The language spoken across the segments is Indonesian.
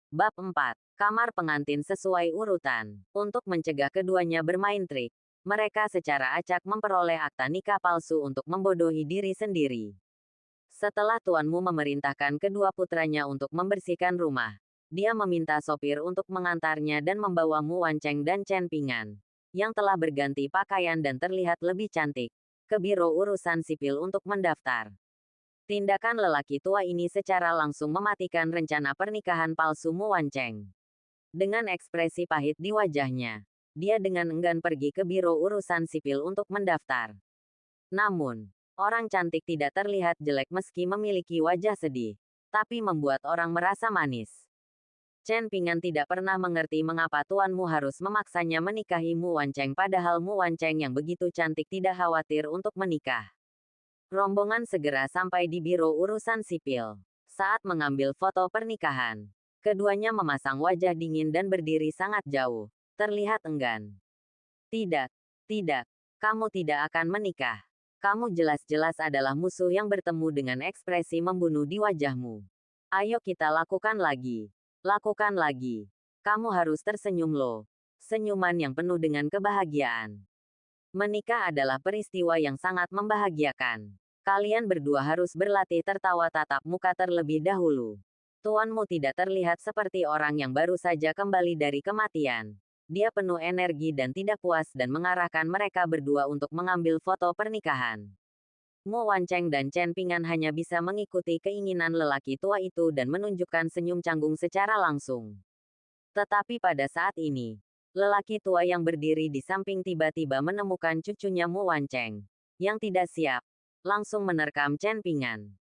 Bab 4. Kamar pengantin sesuai urutan. Untuk mencegah keduanya bermain trik, mereka secara acak memperoleh akta nikah palsu untuk membodohi diri sendiri. Setelah tuanmu memerintahkan kedua putranya untuk membersihkan rumah, dia meminta sopir untuk mengantarnya dan membawa Mu Wanceng dan Chen Pingan, yang telah berganti pakaian dan terlihat lebih cantik, ke Biro Urusan Sipil untuk mendaftar. Tindakan lelaki tua ini secara langsung mematikan rencana pernikahan palsu Mu Wanceng. Dengan ekspresi pahit di wajahnya, dia dengan enggan pergi ke Biro Urusan Sipil untuk mendaftar. Namun, orang cantik tidak terlihat jelek meski memiliki wajah sedih, tapi membuat orang merasa manis. Chen Pingan tidak pernah mengerti mengapa tuanmu harus memaksanya menikahi Mu Wanceng padahal Mu Wanceng yang begitu cantik tidak khawatir untuk menikah. Rombongan segera sampai di Biro Urusan Sipil. Saat mengambil foto pernikahan, keduanya memasang wajah dingin dan berdiri sangat jauh, terlihat enggan. Tidak, tidak, kamu tidak akan menikah. Kamu jelas-jelas adalah musuh yang bertemu dengan ekspresi membunuh di wajahmu. Ayo kita lakukan lagi. Lakukan lagi. Kamu harus tersenyum loh. Senyuman yang penuh dengan kebahagiaan. Menikah adalah peristiwa yang sangat membahagiakan. Kalian berdua harus berlatih tertawa tatap muka terlebih dahulu. Tuanmu tidak terlihat seperti orang yang baru saja kembali dari kematian. Dia penuh energi dan tidak puas dan mengarahkan mereka berdua untuk mengambil foto pernikahan. Mu Wanceng dan Chen Pingan hanya bisa mengikuti keinginan lelaki tua itu dan menunjukkan senyum canggung secara langsung. Tetapi pada saat ini, lelaki tua yang berdiri di samping tiba-tiba menemukan cucunya Mu Wanceng, yang tidak siap, langsung menerkam Chen Pingan.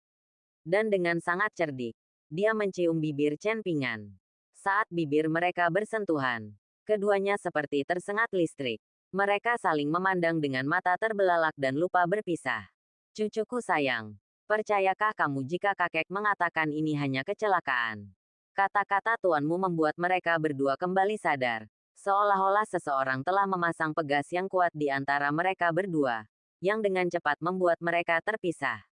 Dan dengan sangat cerdik, dia mencium bibir Chen Pingan. Saat bibir mereka bersentuhan, keduanya seperti tersengat listrik. Mereka saling memandang dengan mata terbelalak dan lupa berpisah. Cucuku sayang, percayakah kamu jika kakek mengatakan ini hanya kecelakaan? Kata-kata tuanmu membuat mereka berdua kembali sadar. Seolah-olah seseorang telah memasang pegas yang kuat di antara mereka berdua, yang dengan cepat membuat mereka terpisah.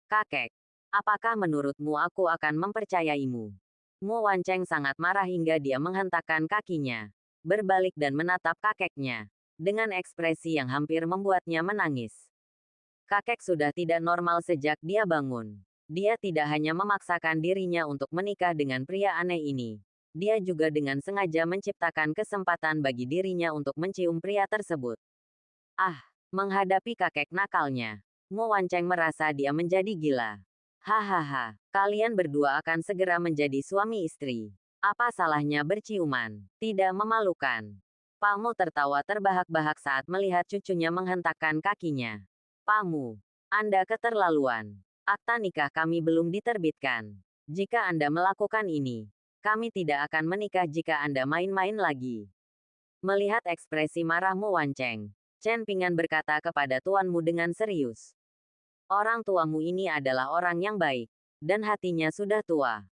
Kakek, apakah menurutmu aku akan mempercayaimu? Mu Wanceng sangat marah hingga dia menghentakkan kakinya, berbalik dan menatap kakeknya, dengan ekspresi yang hampir membuatnya menangis. Kakek sudah tidak normal sejak dia bangun. Dia tidak hanya memaksakan dirinya untuk menikah dengan pria aneh ini. Dia juga dengan sengaja menciptakan kesempatan bagi dirinya untuk mencium pria tersebut. Ah, menghadapi kakek nakalnya, Mu Wanceng merasa dia menjadi gila. Hahaha, kalian berdua akan segera menjadi suami istri. Apa salahnya berciuman? Tidak memalukan. Pamu tertawa terbahak-bahak saat melihat cucunya menghentakkan kakinya. Pamu, Anda keterlaluan. Akta nikah kami belum diterbitkan. Jika Anda melakukan ini, kami tidak akan menikah jika Anda main-main lagi. Melihat ekspresi marah Mu Wanceng, Chen Pingan berkata kepada tuanmu dengan serius. Orang tuamu ini adalah orang yang baik, dan hatinya sudah tua.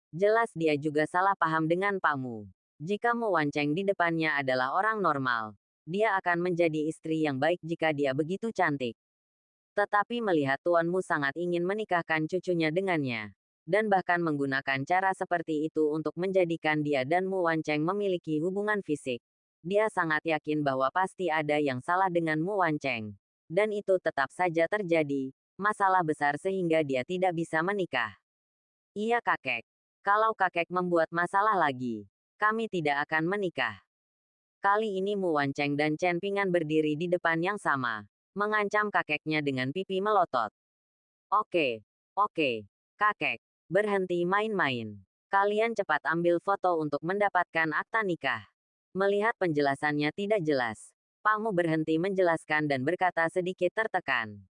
Jelas dia juga salah paham dengan Pamu. Jika Mu Wanceng di depannya adalah orang normal, dia akan menjadi istri yang baik jika dia begitu cantik. Tetapi melihat tuanmu sangat ingin menikahkan cucunya dengannya, dan bahkan menggunakan cara seperti itu untuk menjadikan dia dan Mu Wanceng memiliki hubungan fisik, dia sangat yakin bahwa pasti ada yang salah dengan Mu Wanceng. Dan itu tetap saja terjadi, masalah besar sehingga dia tidak bisa menikah. Iya kakek, kalau kakek membuat masalah lagi, kami tidak akan menikah. Kali ini Mu Wanceng dan Chen Pingan berdiri di depan yang sama, mengancam kakeknya dengan pipi melotot. Oke, kakek, berhenti main-main. Kalian cepat ambil foto untuk mendapatkan akta nikah. Melihat penjelasannya tidak jelas, Pamu berhenti menjelaskan dan berkata sedikit tertekan.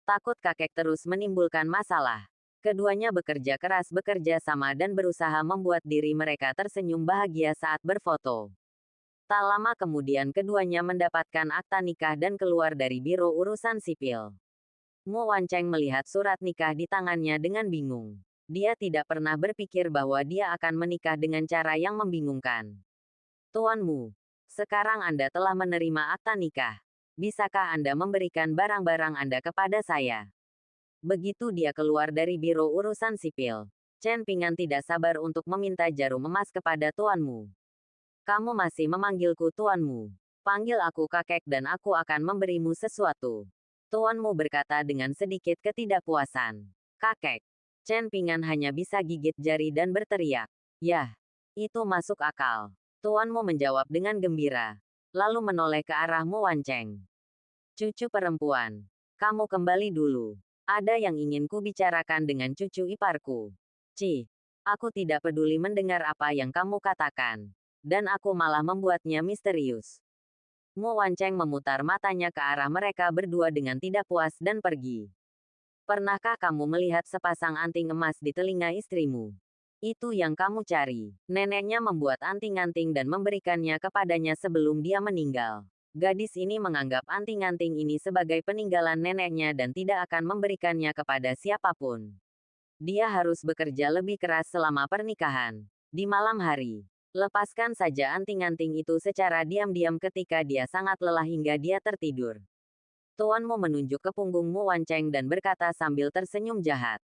Takut kakek terus menimbulkan masalah. Keduanya bekerja keras bekerja sama dan berusaha membuat diri mereka tersenyum bahagia saat berfoto. Tak lama kemudian keduanya mendapatkan akta nikah dan keluar dari Biro Urusan Sipil. Mu Wanceng melihat surat nikah di tangannya dengan bingung. Dia tidak pernah berpikir bahwa dia akan menikah dengan cara yang membingungkan. Tuanmu, sekarang Anda telah menerima akta nikah. Bisakah Anda memberikan barang-barang Anda kepada saya? Begitu dia keluar dari Biro Urusan Sipil, Chen Pingan tidak sabar untuk meminta jarum emas kepada tuanmu. Kamu masih memanggilku tuanmu. Panggil aku kakek dan aku akan memberimu sesuatu. Tuanmu berkata dengan sedikit ketidakpuasan. Kakek. Chen Pingan hanya bisa gigit jari dan berteriak. Yah, itu masuk akal. Tuanmu menjawab dengan gembira. Lalu menoleh ke arah Mu Wancheng. Cucu perempuan. Kamu kembali dulu. Ada yang ingin ku bicarakan dengan cucu iparku. Aku tidak peduli mendengar apa yang kamu katakan. Dan aku malah membuatnya misterius. Mu Wancheng memutar matanya ke arah mereka berdua dengan tidak puas dan pergi. Pernahkah kamu melihat sepasang anting emas di telinga istrimu? Itu yang kamu cari. Neneknya membuat anting-anting dan memberikannya kepadanya sebelum dia meninggal. Gadis ini menganggap anting-anting ini sebagai peninggalan neneknya dan tidak akan memberikannya kepada siapapun. Dia harus bekerja lebih keras selama pernikahan. Di malam hari, lepaskan saja anting-anting itu secara diam-diam ketika dia sangat lelah hingga dia tertidur. Tuanmu menunjuk ke punggung Mu Wancheng dan berkata sambil tersenyum jahat.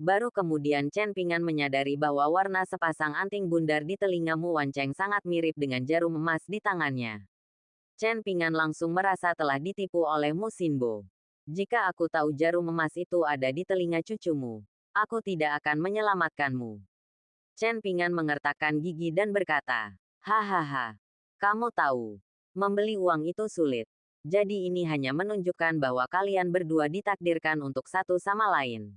Baru kemudian Chen Pingan menyadari bahwa warna sepasang anting bundar di telinga Mu Wancheng sangat mirip dengan jarum emas di tangannya. Chen Pingan langsung merasa telah ditipu oleh Mu Xinbo. Jika aku tahu jarum emas itu ada di telinga cucumu, aku tidak akan menyelamatkanmu. Chen Pingan mengertakkan gigi dan berkata, hahaha, kamu tahu, membeli uang itu sulit. Jadi ini hanya menunjukkan bahwa kalian berdua ditakdirkan untuk satu sama lain.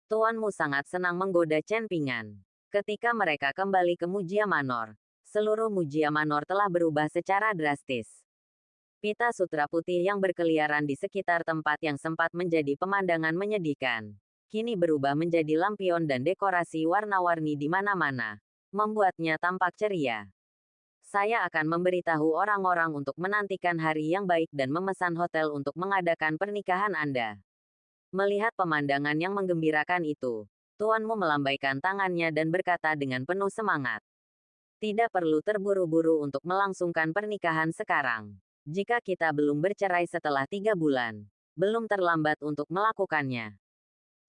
Tuanmu sangat senang menggoda Chen Pingan. Ketika mereka kembali ke Mujia Manor, seluruh Mujia Manor telah berubah secara drastis. Pita sutra putih yang berkeliaran di sekitar tempat yang sempat menjadi pemandangan menyedihkan, kini berubah menjadi lampion dan dekorasi warna-warni di mana-mana, membuatnya tampak ceria. Saya akan memberitahu orang-orang untuk menantikan hari yang baik dan memesan hotel untuk mengadakan pernikahan Anda. Melihat pemandangan yang menggembirakan itu, tuanmu melambaikan tangannya dan berkata dengan penuh semangat. Tidak perlu terburu-buru untuk melangsungkan pernikahan sekarang. Jika kita belum bercerai setelah 3 bulan, belum terlambat untuk melakukannya.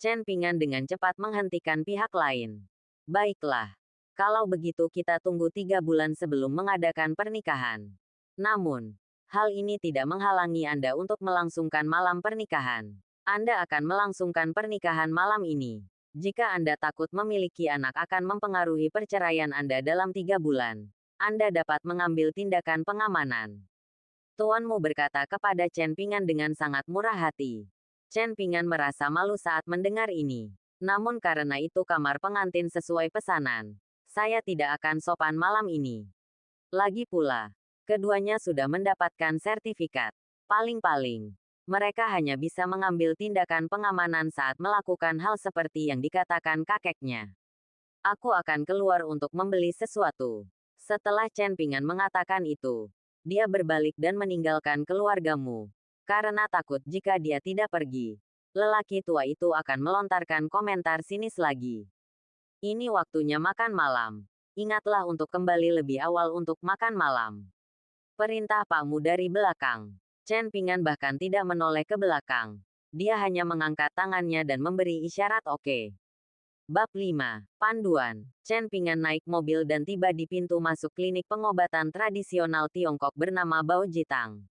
Chen Pingan dengan cepat menghentikan pihak lain. Baiklah. Kalau begitu kita tunggu 3 bulan sebelum mengadakan pernikahan. Namun, hal ini tidak menghalangi Anda untuk melangsungkan malam pernikahan. Anda akan melangsungkan pernikahan malam ini. Jika Anda takut memiliki anak akan mempengaruhi perceraian Anda dalam 3 bulan, Anda dapat mengambil tindakan pengamanan. Tuanmu berkata kepada Chen Pingan dengan sangat murah hati. Chen Pingan merasa malu saat mendengar ini. Namun karena itu kamar pengantin sesuai pesanan, saya tidak akan sopan malam ini. Lagi pula, keduanya sudah mendapatkan sertifikat. Paling-paling, mereka hanya bisa mengambil tindakan pengamanan saat melakukan hal seperti yang dikatakan kakeknya. Aku akan keluar untuk membeli sesuatu. Setelah Chen Pingan mengatakan itu, dia berbalik dan meninggalkan keluargamu. Karena takut jika dia tidak pergi, lelaki tua itu akan melontarkan komentar sinis lagi. Ini waktunya makan malam. Ingatlah untuk kembali lebih awal untuk makan malam. Perintah Pakmu dari belakang. Chen Pingan bahkan tidak menoleh ke belakang. Dia hanya mengangkat tangannya dan memberi isyarat oke. Bab 5. Panduan. Chen Pingan naik mobil dan tiba di pintu masuk klinik pengobatan tradisional Tiongkok bernama Bao Jitang.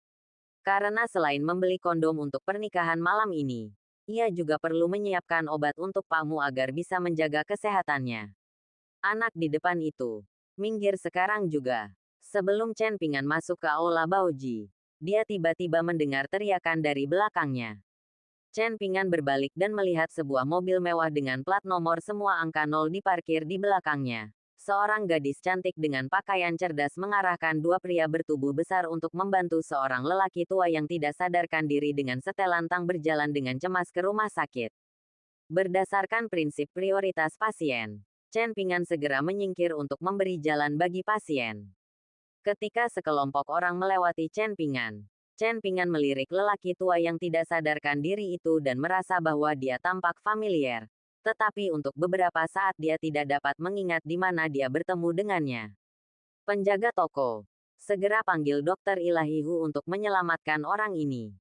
Karena selain membeli kondom untuk pernikahan malam ini, ia juga perlu menyiapkan obat untuk Pakmu agar bisa menjaga kesehatannya. Anak di depan itu, minggir sekarang juga. Sebelum Chen Pingan masuk ke aula Baoji, dia tiba-tiba mendengar teriakan dari belakangnya. Chen Pingan berbalik dan melihat sebuah mobil mewah dengan plat nomor semua angka 0 diparkir di belakangnya. Seorang gadis cantik dengan pakaian cerdas mengarahkan 2 pria bertubuh besar untuk membantu seorang lelaki tua yang tidak sadarkan diri dengan setelan tang berjalan dengan cemas ke rumah sakit. Berdasarkan prinsip prioritas pasien, Chen Pingan segera menyingkir untuk memberi jalan bagi pasien. Ketika sekelompok orang melewati Chen Pingan melirik lelaki tua yang tidak sadarkan diri itu dan merasa bahwa dia tampak familiar. Tetapi untuk beberapa saat dia tidak dapat mengingat di mana dia bertemu dengannya. Penjaga toko, segera panggil Dokter Ilahihu untuk menyelamatkan orang ini.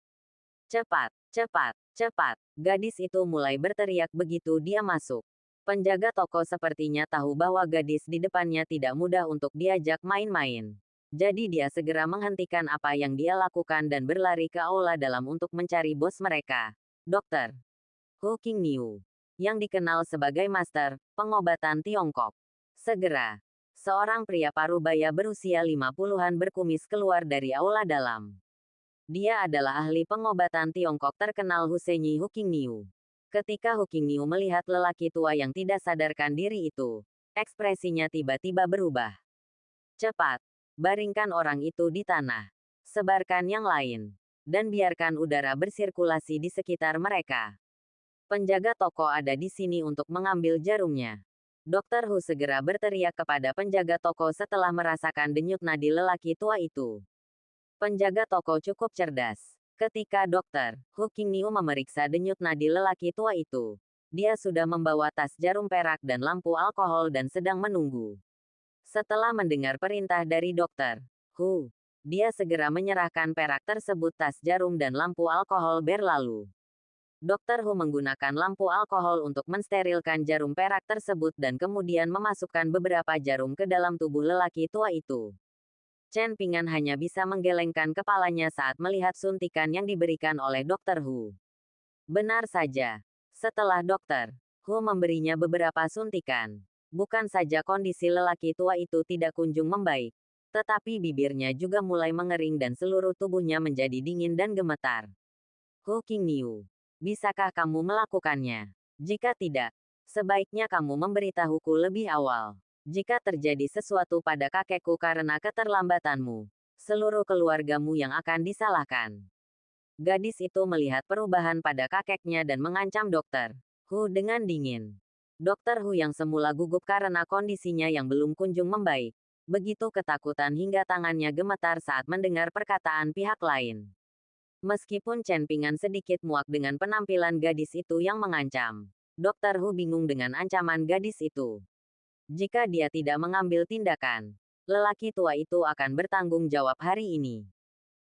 Cepat, cepat, cepat. Gadis itu mulai berteriak begitu dia masuk. Penjaga toko sepertinya tahu bahwa gadis di depannya tidak mudah untuk diajak main-main. Jadi dia segera menghentikan apa yang dia lakukan dan berlari ke aula dalam untuk mencari bos mereka, Dr. Hu Qingniu, yang dikenal sebagai Master Pengobatan Tiongkok. Segera, seorang pria parubaya berusia 50-an berkumis keluar dari aula dalam. Dia adalah ahli pengobatan Tiongkok terkenal Husenyi Hu Qingniu. Ketika Hu Qingniu melihat lelaki tua yang tidak sadarkan diri itu, ekspresinya tiba-tiba berubah. Cepat, baringkan orang itu di tanah. Sebarkan yang lain. Dan biarkan udara bersirkulasi di sekitar mereka. Penjaga toko ada di sini untuk mengambil jarumnya. Dr. Hu segera berteriak kepada penjaga toko setelah merasakan denyut nadi lelaki tua itu. Penjaga toko cukup cerdas. Ketika Dr. Hu Qingniu memeriksa denyut nadi lelaki tua itu, dia sudah membawa tas jarum perak dan lampu alkohol dan sedang menunggu. Setelah mendengar perintah dari Dr. Hu, dia segera menyerahkan perak tersebut tas jarum dan lampu alkohol berlalu. Dr. Hu menggunakan lampu alkohol untuk mensterilkan jarum perak tersebut dan kemudian memasukkan beberapa jarum ke dalam tubuh lelaki tua itu. Chen Pingan hanya bisa menggelengkan kepalanya saat melihat suntikan yang diberikan oleh Dr. Hu. Benar saja. Setelah Dr. Hu memberinya beberapa suntikan, bukan saja kondisi lelaki tua itu tidak kunjung membaik, tetapi bibirnya juga mulai mengering dan seluruh tubuhnya menjadi dingin dan gemetar. Hu Qingniu, bisakah kamu melakukannya? Jika tidak, sebaiknya kamu memberitahuku lebih awal. Jika terjadi sesuatu pada kakekku karena keterlambatanmu, seluruh keluargamu yang akan disalahkan. Gadis itu melihat perubahan pada kakeknya dan mengancam Dr. Hu dengan dingin. Dr. Hu yang semula gugup karena kondisinya yang belum kunjung membaik, begitu ketakutan hingga tangannya gemetar saat mendengar perkataan pihak lain. Meskipun Chen Pingan sedikit muak dengan penampilan gadis itu yang mengancam, Dr. Hu bingung dengan ancaman gadis itu. Jika dia tidak mengambil tindakan, lelaki tua itu akan bertanggung jawab hari ini.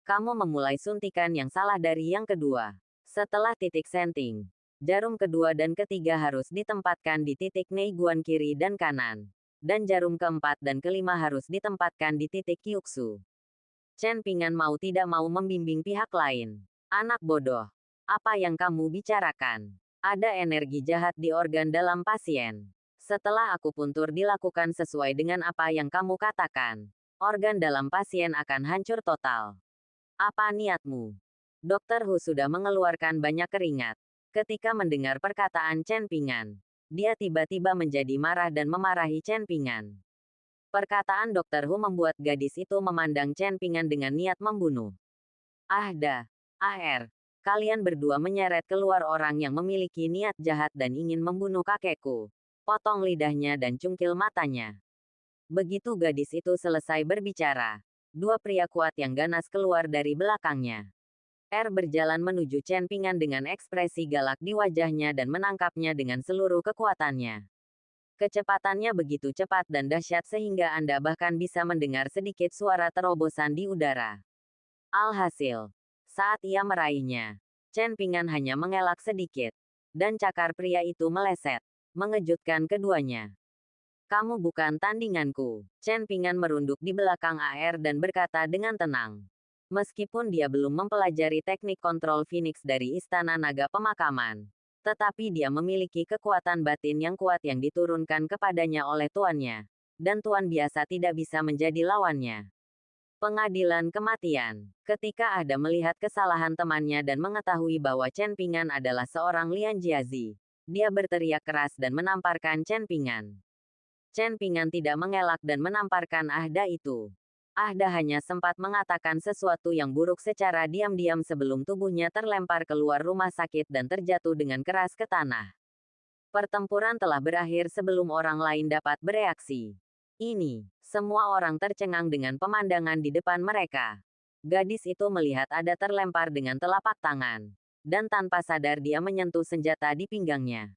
Kamu memulai suntikan yang salah dari yang kedua. Setelah titik senting, jarum kedua dan ketiga harus ditempatkan di titik Neiguan kiri dan kanan. Dan jarum keempat dan kelima harus ditempatkan di titik Kyuksu. Chen Pingan mau tidak mau membimbing pihak lain. Anak bodoh. Apa yang kamu bicarakan? Ada energi jahat di organ dalam pasien. Setelah akupuntur dilakukan sesuai dengan apa yang kamu katakan, organ dalam pasien akan hancur total. Apa niatmu? Dr. Hu sudah mengeluarkan banyak keringat. Ketika mendengar perkataan Chen Pingan, dia tiba-tiba menjadi marah dan memarahi Chen Pingan. Perkataan Dr. Hu membuat gadis itu memandang Chen Pingan dengan niat membunuh. Kalian berdua menyeret keluar orang yang memiliki niat jahat dan ingin membunuh kakekku. Potong lidahnya dan cungkil matanya. Begitu gadis itu selesai berbicara, dua pria kuat yang ganas keluar dari belakangnya. Berjalan menuju Chen Pingan dengan ekspresi galak di wajahnya dan menangkapnya dengan seluruh kekuatannya. Kecepatannya begitu cepat dan dahsyat sehingga Anda bahkan bisa mendengar sedikit suara terobosan di udara. Alhasil, saat ia meraihnya, Chen Pingan hanya mengelak sedikit. Dan cakar pria itu meleset, mengejutkan keduanya. Kamu bukan tandinganku. Chen Pingan merunduk di belakang dan berkata dengan tenang. Meskipun dia belum mempelajari teknik kontrol Phoenix dari Istana Naga Pemakaman, tetapi dia memiliki kekuatan batin yang kuat yang diturunkan kepadanya oleh tuannya, dan tuan biasa tidak bisa menjadi lawannya. Pengadilan kematian. Ketika melihat kesalahan temannya dan mengetahui bahwa Chen Pingan adalah seorang Lian Jiazi, dia berteriak keras dan menamparkan Chen Pingan. Chen Pingan tidak mengelak dan menamparkan itu. Hanya sempat mengatakan sesuatu yang buruk secara diam-diam sebelum tubuhnya terlempar keluar rumah sakit dan terjatuh dengan keras ke tanah. Pertempuran telah berakhir sebelum orang lain dapat bereaksi. Semua orang tercengang dengan pemandangan di depan mereka. Gadis itu melihat terlempar dengan telapak tangan. Dan tanpa sadar dia menyentuh senjata di pinggangnya.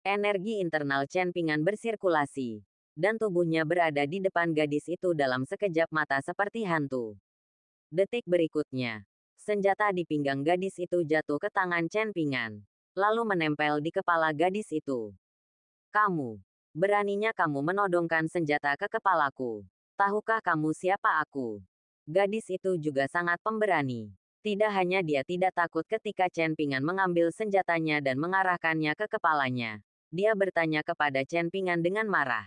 Energi internal Chen Pingan bersirkulasi. Dan tubuhnya berada di depan gadis itu dalam sekejap mata seperti hantu. Detik berikutnya, senjata di pinggang gadis itu jatuh ke tangan Chen Pingan, lalu menempel di kepala gadis itu. Kamu. Beraninya kamu menodongkan senjata ke kepalaku. Tahukah kamu siapa aku? Gadis itu juga sangat pemberani. Tidak hanya dia tidak takut ketika Chen Pingan mengambil senjatanya dan mengarahkannya ke kepalanya. Dia bertanya kepada Chen Pingan dengan marah.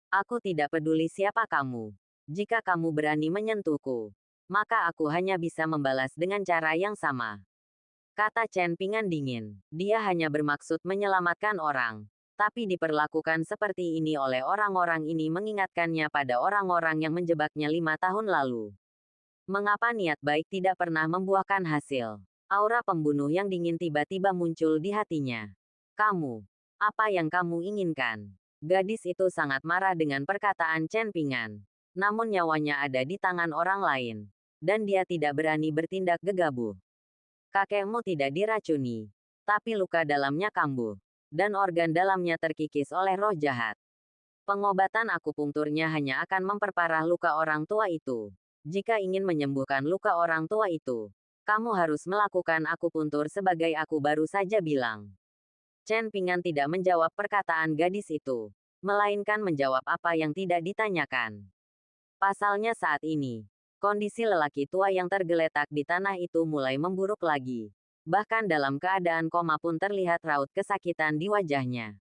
Aku tidak peduli siapa kamu. Jika kamu berani menyentuhku, maka aku hanya bisa membalas dengan cara yang sama. Kata Chen Pingan dingin. Dia hanya bermaksud menyelamatkan orang. Tapi diperlakukan seperti ini oleh orang-orang ini mengingatkannya pada orang-orang yang menjebaknya 5 tahun lalu. Mengapa niat baik tidak pernah membuahkan hasil? Aura pembunuh yang dingin tiba-tiba muncul di hatinya. Kamu. Apa yang kamu inginkan? Gadis itu sangat marah dengan perkataan Chen Pingan. Namun nyawanya ada di tangan orang lain. Dan dia tidak berani bertindak gegabah. Kakekmu tidak diracuni. Tapi luka dalamnya kambuh. Dan organ dalamnya terkikis oleh roh jahat. Pengobatan akupunkturnya hanya akan memperparah luka orang tua itu. Jika ingin menyembuhkan luka orang tua itu, kamu harus melakukan akupuntur sebagai aku baru saja bilang. Chen Pingan tidak menjawab perkataan gadis itu, melainkan menjawab apa yang tidak ditanyakan. Pasalnya saat ini, kondisi lelaki tua yang tergeletak di tanah itu mulai memburuk lagi. Bahkan dalam keadaan koma pun terlihat raut kesakitan di wajahnya.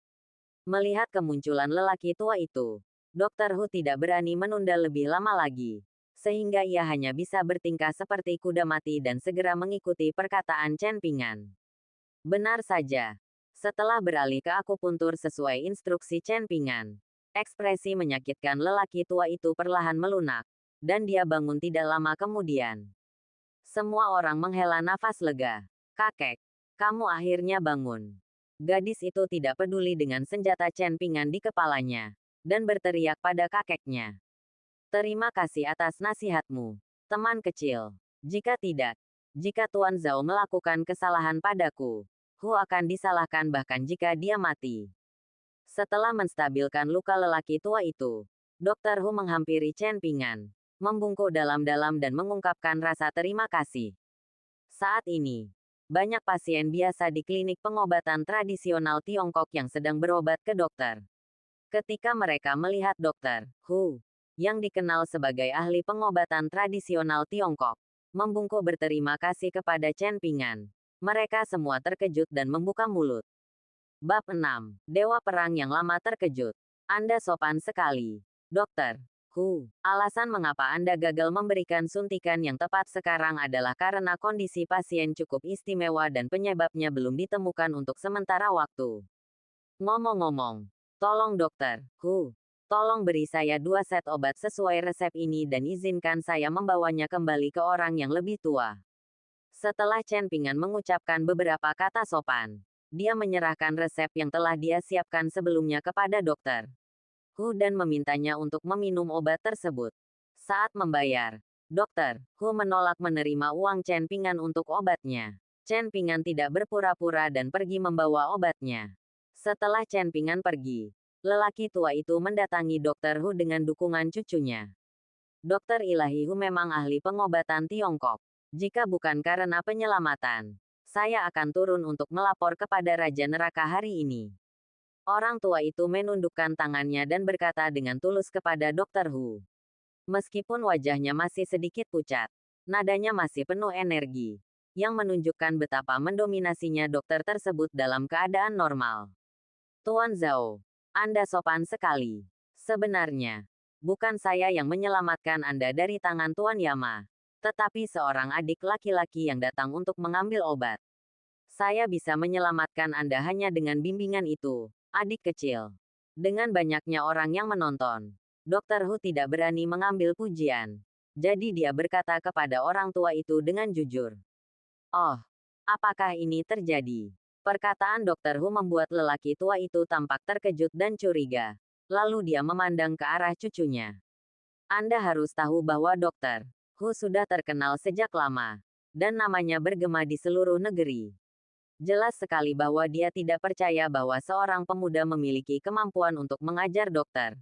Melihat kemunculan lelaki tua itu, Dr. Hu tidak berani menunda lebih lama lagi. Sehingga ia hanya bisa bertingkah seperti kuda mati dan segera mengikuti perkataan Chen Pingan. Benar saja. Setelah beralih ke akupuntur sesuai instruksi Chen Pingan, ekspresi menyakitkan lelaki tua itu perlahan melunak. Dan dia bangun tidak lama kemudian. Semua orang menghela nafas lega. Kakek, kamu akhirnya bangun. Gadis itu tidak peduli dengan senjata Chen Pingan di kepalanya, dan berteriak pada kakeknya. Terima kasih atas nasihatmu, teman kecil. Jika tidak, jika Tuan Zhao melakukan kesalahan padaku, Hu akan disalahkan bahkan jika dia mati. Setelah menstabilkan luka lelaki tua itu, Dr. Hu menghampiri Chen Pingan, membungkuk dalam-dalam dan mengungkapkan rasa terima kasih. Saat ini, banyak pasien biasa di klinik pengobatan tradisional Tiongkok yang sedang berobat ke dokter. Ketika mereka melihat Dr. Hu, yang dikenal sebagai ahli pengobatan tradisional Tiongkok, membungkuk berterima kasih kepada Chen Pingan, mereka semua terkejut dan membuka mulut. Bab 6. Dewa Perang yang Lama terkejut. Anda sopan sekali, Dr. Hu. Alasan mengapa Anda gagal memberikan suntikan yang tepat sekarang adalah karena kondisi pasien cukup istimewa dan penyebabnya belum ditemukan untuk sementara waktu. Ngomong-ngomong, tolong Dr. Hu, tolong beri saya 2 set obat sesuai resep ini dan izinkan saya membawanya kembali ke orang yang lebih tua. Setelah Chen Pingan mengucapkan beberapa kata sopan, dia menyerahkan resep yang telah dia siapkan sebelumnya kepada Dr. Hu dan memintanya untuk meminum obat tersebut. Saat membayar, Dr. Hu menolak menerima uang Chen Pingan untuk obatnya. Chen Pingan tidak berpura-pura dan pergi membawa obatnya. Setelah Chen Pingan pergi, lelaki tua itu mendatangi Dr. Hu dengan dukungan cucunya. Dr. Ilahi Hu memang ahli pengobatan Tiongkok. Jika bukan karena penyelamatan, saya akan turun untuk melapor kepada Raja Neraka hari ini. Orang tua itu menundukkan tangannya dan berkata dengan tulus kepada Dr. Hu. Meskipun wajahnya masih sedikit pucat, nadanya masih penuh energi, yang menunjukkan betapa mendominasinya dokter tersebut dalam keadaan normal. Tuan Zhao, Anda sopan sekali. Sebenarnya, bukan saya yang menyelamatkan Anda dari tangan Tuan Yama, tetapi seorang adik laki-laki yang datang untuk mengambil obat. Saya bisa menyelamatkan Anda hanya dengan bimbingan itu, adik kecil. Dengan banyaknya orang yang menonton, Dr. Hu tidak berani mengambil pujian. Jadi dia berkata kepada orang tua itu dengan jujur. Oh, apakah ini terjadi? Perkataan Dr. Hu membuat lelaki tua itu tampak terkejut dan curiga. Lalu dia memandang ke arah cucunya. Anda harus tahu bahwa Dr. Hu sudah terkenal sejak lama, dan namanya bergema di seluruh negeri. Jelas sekali bahwa dia tidak percaya bahwa seorang pemuda memiliki kemampuan untuk mengajar Dr.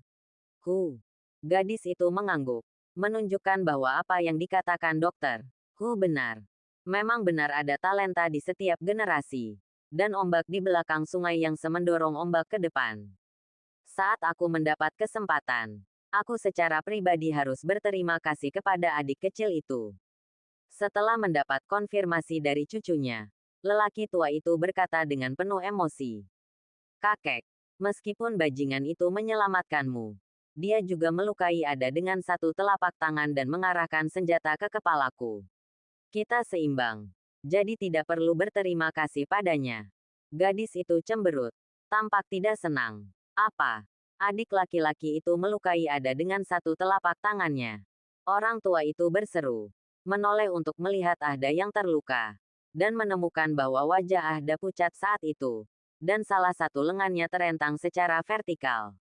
Hu. Gadis itu mengangguk, menunjukkan bahwa apa yang dikatakan Dr. Hu benar. Memang benar ada talenta di setiap generasi, dan ombak di belakang sungai yang semendorong ombak ke depan. Saat aku mendapat kesempatan, aku secara pribadi harus berterima kasih kepada adik kecil itu. Setelah mendapat konfirmasi dari cucunya, lelaki tua itu berkata dengan penuh emosi. Kakek, meskipun bajingan itu menyelamatkanmu, dia juga melukai Ada dengan satu telapak tangan dan mengarahkan senjata ke kepalaku. Kita seimbang, jadi tidak perlu berterima kasih padanya. Gadis itu cemberut, tampak tidak senang. Apa? Adik laki-laki itu melukai Ada dengan satu telapak tangannya. Orang tua itu berseru, menoleh untuk melihat Ada yang terluka, dan menemukan bahwa wajah Ada pucat saat itu, dan salah satu lengannya terentang secara vertikal.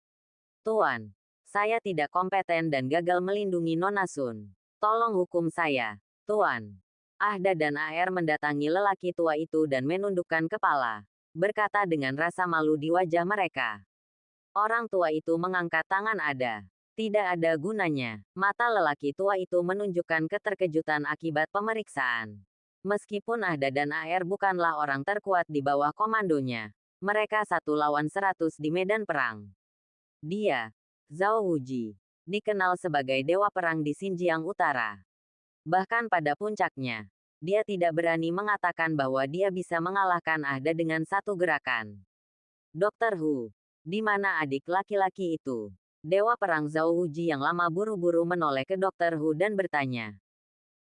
Tuan, saya tidak kompeten dan gagal melindungi Nona Sun. Tolong hukum saya, Tuan. Ahda dan AR mendatangi lelaki tua itu dan menundukkan kepala, berkata dengan rasa malu di wajah mereka. Orang tua itu mengangkat tangan Ada. Tidak ada gunanya. Mata lelaki tua itu menunjukkan keterkejutan akibat pemeriksaan. Meskipun Ahda dan AR bukanlah orang terkuat di bawah komandonya, mereka 1 lawan 100 di medan perang. Dia, Zhao Wuji, dikenal sebagai dewa perang di Xinjiang Utara. Bahkan pada puncaknya, dia tidak berani mengatakan bahwa dia bisa mengalahkan Ahda dengan satu gerakan. Dr. Hu, di mana adik laki-laki itu? Dewa perang Zhao Wuji yang lama buru-buru menoleh ke Dr. Hu dan bertanya.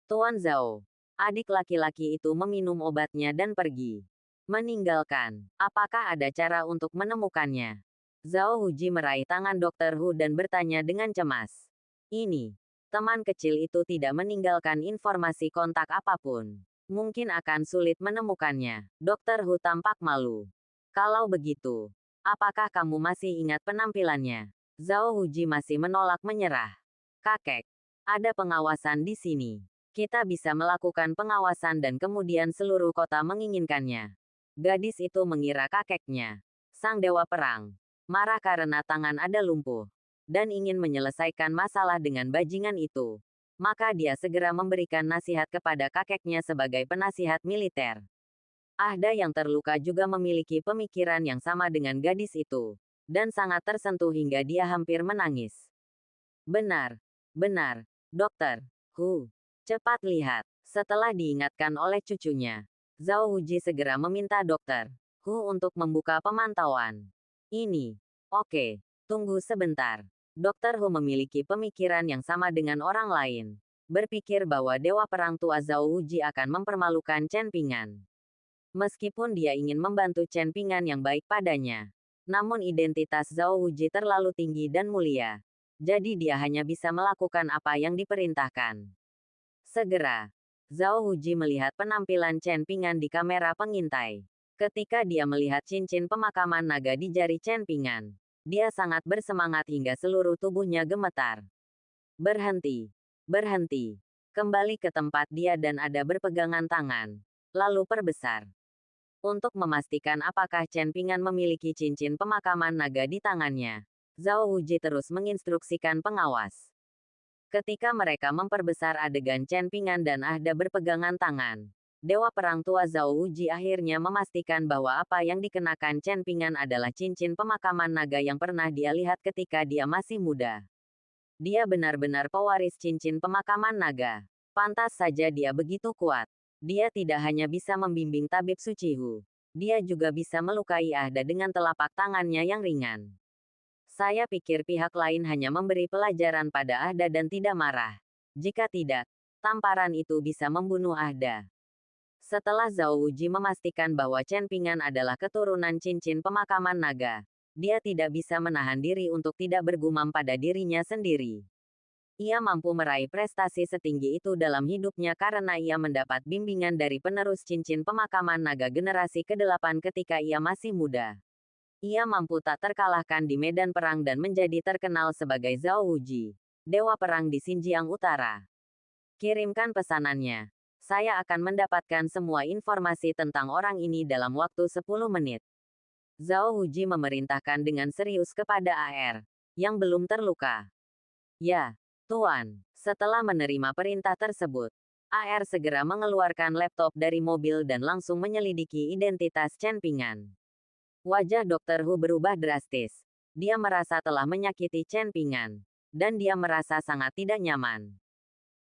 Tuan Zhao, adik laki-laki itu meminum obatnya dan pergi. Meninggalkan. Apakah ada cara untuk menemukannya? Zhao Wuji meraih tangan Dr. Hu dan bertanya dengan cemas. Ini, teman kecil itu tidak meninggalkan informasi kontak apapun. Mungkin akan sulit menemukannya. Dr. Hu tampak malu. Kalau begitu, apakah kamu masih ingat penampilannya? Zhao Wuji masih menolak menyerah. Kakek, ada pengawasan di sini. Kita bisa melakukan pengawasan dan kemudian seluruh kota menginginkannya. Gadis itu mengira kakeknya, sang dewa perang, marah karena tangan Ada lumpuh, dan ingin menyelesaikan masalah dengan bajingan itu. Maka dia segera memberikan nasihat kepada kakeknya sebagai penasihat militer. Ahda yang terluka juga memiliki pemikiran yang sama dengan gadis itu, dan sangat tersentuh hingga dia hampir menangis. Benar, benar, Dokter Hu. Cepat lihat. Setelah diingatkan oleh cucunya, Zhao Wuji segera meminta Dokter Hu untuk membuka pemantauan. Ini. Oke, tunggu sebentar. Dokter Hu memiliki pemikiran yang sama dengan orang lain. Berpikir bahwa dewa perang tua Zhao Wuji akan mempermalukan Chen Pingan. Meskipun dia ingin membantu Chen Pingan yang baik padanya, namun identitas Zhao Wuji terlalu tinggi dan mulia. Jadi dia hanya bisa melakukan apa yang diperintahkan. Segera, Zhao Wuji melihat penampilan Chen Pingan di kamera pengintai. Ketika dia melihat cincin pemakaman naga di jari Chen Pingan, dia sangat bersemangat hingga seluruh tubuhnya gemetar. Berhenti, berhenti. Kembali ke tempat dia dan Ada berpegangan tangan, lalu perbesar. Untuk memastikan apakah Chen Pingan memiliki cincin pemakaman naga di tangannya, Zhao Wuji terus menginstruksikan pengawas. Ketika mereka memperbesar adegan Chen Pingan dan Ahda berpegangan tangan, dewa perang tua Zhao Wuji akhirnya memastikan bahwa apa yang dikenakan Chen Pingan adalah cincin pemakaman naga yang pernah dia lihat ketika dia masih muda. Dia benar-benar pewaris cincin pemakaman naga. Pantas saja dia begitu kuat. Dia tidak hanya bisa membimbing tabib suci Hu, dia juga bisa melukai Ahda dengan telapak tangannya yang ringan. Saya pikir pihak lain hanya memberi pelajaran pada Ahda dan tidak marah. Jika tidak, tamparan itu bisa membunuh Ahda. Setelah Zhao Wuji memastikan bahwa Chen Pingan adalah keturunan cincin pemakaman naga, dia tidak bisa menahan diri untuk tidak bergumam pada dirinya sendiri. Ia mampu meraih prestasi setinggi itu dalam hidupnya karena ia mendapat bimbingan dari penerus cincin pemakaman naga generasi ke-8 ketika ia masih muda. Ia mampu tak terkalahkan di medan perang dan menjadi terkenal sebagai Zhao Wuji, dewa perang di Xinjiang Utara. Kirimkan pesanannya. Saya akan mendapatkan semua informasi tentang orang ini dalam waktu 10 menit. Zhao Wuji memerintahkan dengan serius kepada AR, yang belum terluka. Ya, Tuan. Setelah menerima perintah tersebut, AR segera mengeluarkan laptop dari mobil dan langsung menyelidiki identitas Chen Pingan. Wajah Dr. Hu berubah drastis. Dia merasa telah menyakiti Chen Pingan. Dan dia merasa sangat tidak nyaman.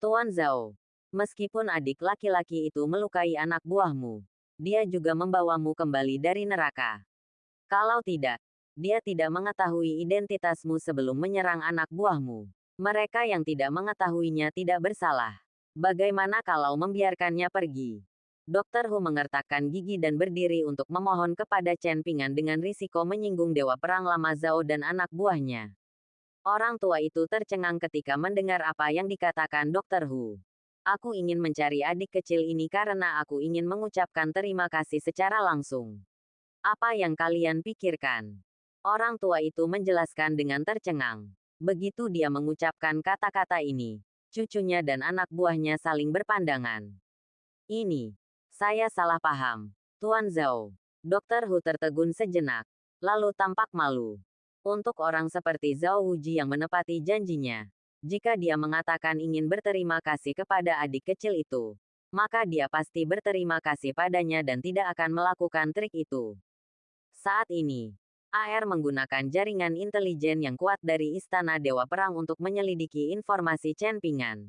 Tuan Zhao, meskipun adik laki-laki itu melukai anak buahmu, dia juga membawamu kembali dari neraka. Kalau tidak, dia tidak mengetahui identitasmu sebelum menyerang anak buahmu. Mereka yang tidak mengetahuinya tidak bersalah. Bagaimana kalau membiarkannya pergi? Dr. Hu mengertakkan gigi dan berdiri untuk memohon kepada Chen Pingan dengan risiko menyinggung Dewa Perang Lama Zhao dan anak buahnya. Orang tua itu tercengang ketika mendengar apa yang dikatakan Dr. Hu. Aku ingin mencari adik kecil ini karena aku ingin mengucapkan terima kasih secara langsung. Apa yang kalian pikirkan? Orang tua itu menjelaskan dengan tercengang. Begitu dia mengucapkan kata-kata ini, cucunya dan anak buahnya saling berpandangan. Ini, saya salah paham. Tuan Zhao. Dr. Hu tertegun sejenak, lalu tampak malu. Untuk orang seperti Zhao Wuji yang menepati janjinya, jika dia mengatakan ingin berterima kasih kepada adik kecil itu, maka dia pasti berterima kasih padanya dan tidak akan melakukan trik itu. Saat ini, AR menggunakan jaringan intelijen yang kuat dari Istana Dewa Perang untuk menyelidiki informasi Chen Pingan.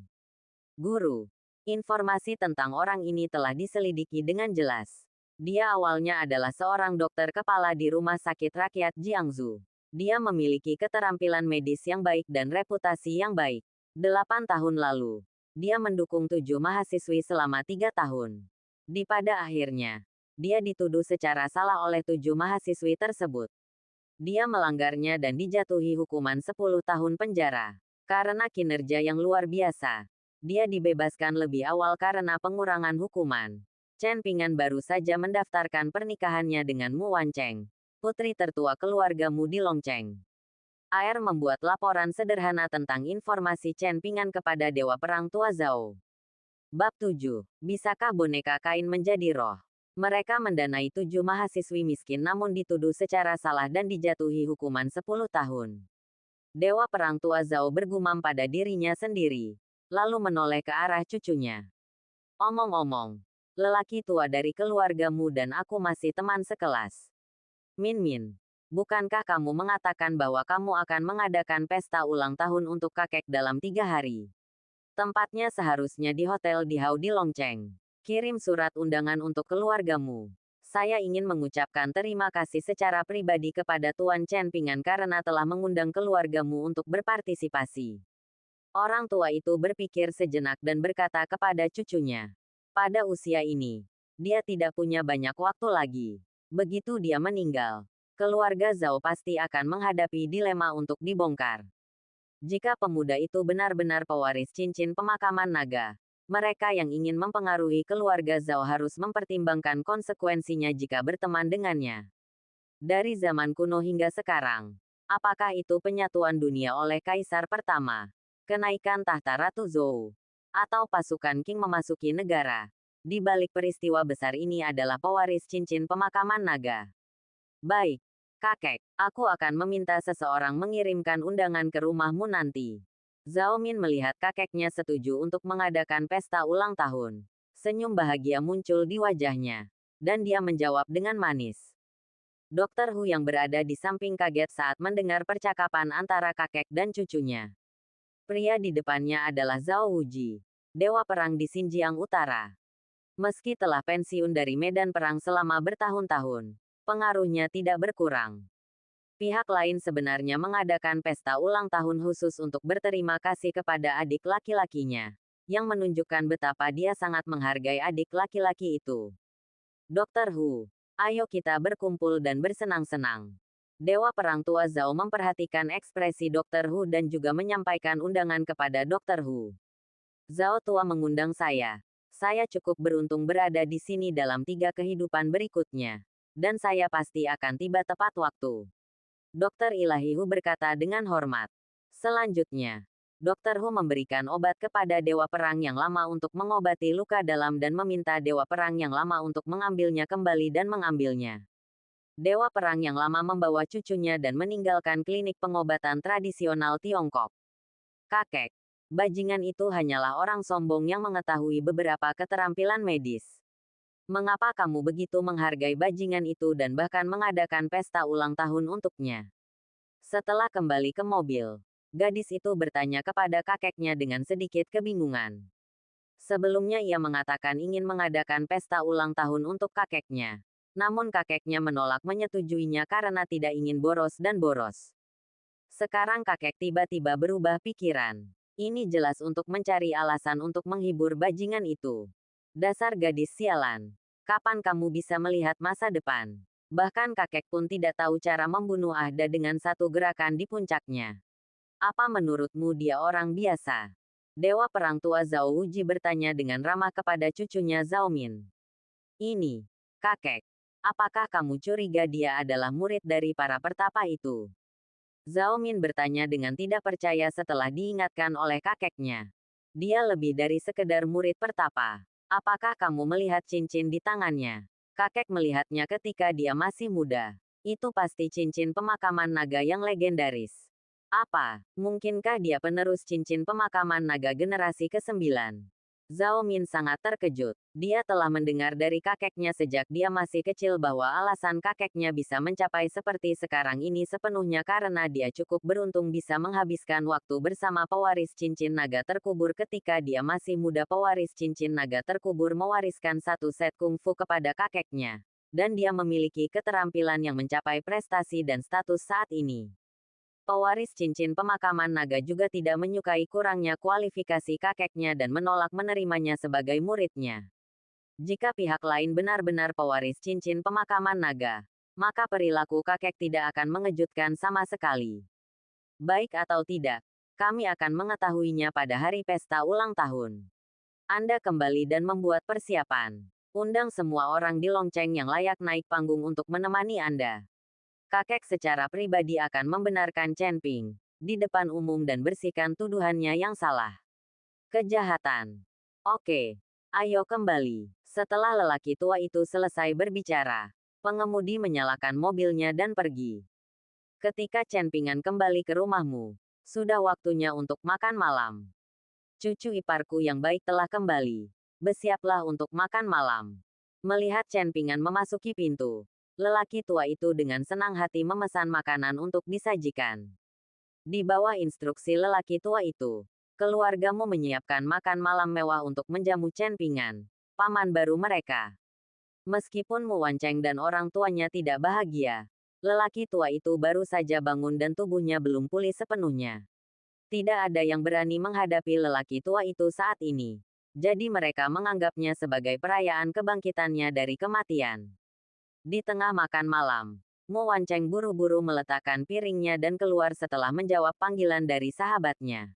Guru, informasi tentang orang ini telah diselidiki dengan jelas. Dia awalnya adalah seorang dokter kepala di Rumah Sakit Rakyat Jiangsu. Dia memiliki keterampilan medis yang baik dan reputasi yang baik. 8 tahun lalu, dia mendukung 7 mahasiswi selama 3 tahun. Pada akhirnya, dia dituduh secara salah oleh 7 mahasiswi tersebut. Dia melanggarnya dan dijatuhi hukuman 10 tahun penjara. Karena kinerja yang luar biasa, dia dibebaskan lebih awal karena pengurangan hukuman. Chen Pingan baru saja mendaftarkan pernikahannya dengan Mu Wancheng, putri tertua keluarga Mu di Longcheng. AR membuat laporan sederhana tentang informasi Chen Pingan kepada Dewa Perang Tua Zhao. Bab 7. Bisakah boneka kain menjadi roh? Mereka mendanai 7 mahasiswi miskin namun dituduh secara salah dan dijatuhi hukuman 10 tahun. Dewa Perang Tua Zhao bergumam pada dirinya sendiri, lalu menoleh ke arah cucunya. Omong-omong, lelaki tua dari keluargamu dan aku masih teman sekelas. Min Min, bukankah kamu mengatakan bahwa kamu akan mengadakan pesta ulang tahun untuk kakek dalam 3 hari? Tempatnya seharusnya di hotel di Hao di Longcheng. Kirim surat undangan untuk keluargamu. Saya ingin mengucapkan terima kasih secara pribadi kepada Tuan Chen Pingan karena telah mengundang keluargamu untuk berpartisipasi. Orang tua itu berpikir sejenak dan berkata kepada cucunya. Pada usia ini, dia tidak punya banyak waktu lagi. Begitu dia meninggal, keluarga Zhao pasti akan menghadapi dilema untuk dibongkar. Jika pemuda itu benar-benar pewaris cincin pemakaman naga, mereka yang ingin mempengaruhi keluarga Zhao harus mempertimbangkan konsekuensinya jika berteman dengannya. Dari zaman kuno hingga sekarang, apakah itu penyatuan dunia oleh Kaisar pertama, kenaikan tahta Ratu Zhou, atau pasukan Qing memasuki negara? Di balik peristiwa besar ini adalah pewaris cincin pemakaman naga. Baik, kakek, aku akan meminta seseorang mengirimkan undangan ke rumahmu nanti. Zhao Min melihat kakeknya setuju untuk mengadakan pesta ulang tahun. Senyum bahagia muncul di wajahnya. Dan dia menjawab dengan manis. Dr. Hu yang berada di samping kaget saat mendengar percakapan antara kakek dan cucunya. Pria di depannya adalah Zhao Wuji, Dewa Perang di Xinjiang Utara. Meski telah pensiun dari medan perang selama bertahun-tahun, pengaruhnya tidak berkurang. Pihak lain sebenarnya mengadakan pesta ulang tahun khusus untuk berterima kasih kepada adik laki-lakinya, yang menunjukkan betapa dia sangat menghargai adik laki-laki itu. Dr. Hu, ayo kita berkumpul dan bersenang-senang. Dewa Perang Tua Zhao memperhatikan ekspresi Dr. Hu dan juga menyampaikan undangan kepada Dr. Hu. Zhao Tua mengundang saya. Saya cukup beruntung berada di sini dalam 3 kehidupan berikutnya. Dan saya pasti akan tiba tepat waktu. Dokter Ilahi Hu berkata dengan hormat. Selanjutnya, Dokter Hu memberikan obat kepada Dewa Perang yang lama untuk mengobati luka dalam dan meminta Dewa Perang yang lama untuk mengambilnya kembali dan mengambilnya. Dewa Perang yang lama membawa cucunya dan meninggalkan klinik pengobatan tradisional Tiongkok. Kakek, bajingan itu hanyalah orang sombong yang mengetahui beberapa keterampilan medis. Mengapa kamu begitu menghargai bajingan itu dan bahkan mengadakan pesta ulang tahun untuknya? Setelah kembali ke mobil, gadis itu bertanya kepada kakeknya dengan sedikit kebingungan. Sebelumnya ia mengatakan ingin mengadakan pesta ulang tahun untuk kakeknya. Namun kakeknya menolak menyetujuinya karena tidak ingin boros dan boros. Sekarang kakek tiba-tiba berubah pikiran. Ini jelas untuk mencari alasan untuk menghibur bajingan itu. Dasar gadis sialan. Kapan kamu bisa melihat masa depan? Bahkan kakek pun tidak tahu cara membunuh Ahda dengan satu gerakan di puncaknya. Apa menurutmu dia orang biasa? Dewa perang tua Zhao Wuji bertanya dengan ramah kepada cucunya Zhao Min. Ini, kakek. Apakah kamu curiga dia adalah murid dari para pertapa itu? Zhao Min bertanya dengan tidak percaya setelah diingatkan oleh kakeknya. Dia lebih dari sekedar murid pertapa. Apakah kamu melihat cincin di tangannya? Kakek melihatnya ketika dia masih muda. Itu pasti cincin pemakaman naga yang legendaris. Apa, mungkinkah dia penerus cincin pemakaman naga generasi ke-9? Zhao Min sangat terkejut. Dia telah mendengar dari kakeknya sejak dia masih kecil bahwa alasan kakeknya bisa mencapai seperti sekarang ini sepenuhnya karena dia cukup beruntung bisa menghabiskan waktu bersama pewaris cincin naga terkubur ketika dia masih muda. Pewaris cincin naga terkubur mewariskan satu set kungfu kepada kakeknya. Dan dia memiliki keterampilan yang mencapai prestasi dan status saat ini. Pewaris cincin pemakaman naga juga tidak menyukai kurangnya kualifikasi kakeknya dan menolak menerimanya sebagai muridnya. Jika pihak lain benar-benar pewaris cincin pemakaman naga, maka perilaku kakek tidak akan mengejutkan sama sekali. Baik atau tidak, kami akan mengetahuinya pada hari pesta ulang tahun. Anda kembali dan membuat persiapan. Undang semua orang di lonceng yang layak naik panggung untuk menemani Anda. Kakek secara pribadi akan membenarkan Chen Ping di depan umum dan bersihkan tuduhannya yang salah. Kejahatan. Oke, ayo kembali. Setelah lelaki tua itu selesai berbicara, pengemudi menyalakan mobilnya dan pergi. Ketika Chen Pingan kembali ke rumahmu, sudah waktunya untuk makan malam. Cucu iparku yang baik telah kembali. Bersiaplah untuk makan malam. Melihat Chen Pingan memasuki pintu, lelaki tua itu dengan senang hati memesan makanan untuk disajikan. Di bawah instruksi lelaki tua itu, keluargamu menyiapkan makan malam mewah untuk menjamu Chen Pingan, paman baru mereka. Meskipun Mu Wancheng dan orang tuanya tidak bahagia, lelaki tua itu baru saja bangun dan tubuhnya belum pulih sepenuhnya. Tidak ada yang berani menghadapi lelaki tua itu saat ini. Jadi mereka menganggapnya sebagai perayaan kebangkitannya dari kematian. Di tengah makan malam, Mu Wancheng buru-buru meletakkan piringnya dan keluar setelah menjawab panggilan dari sahabatnya.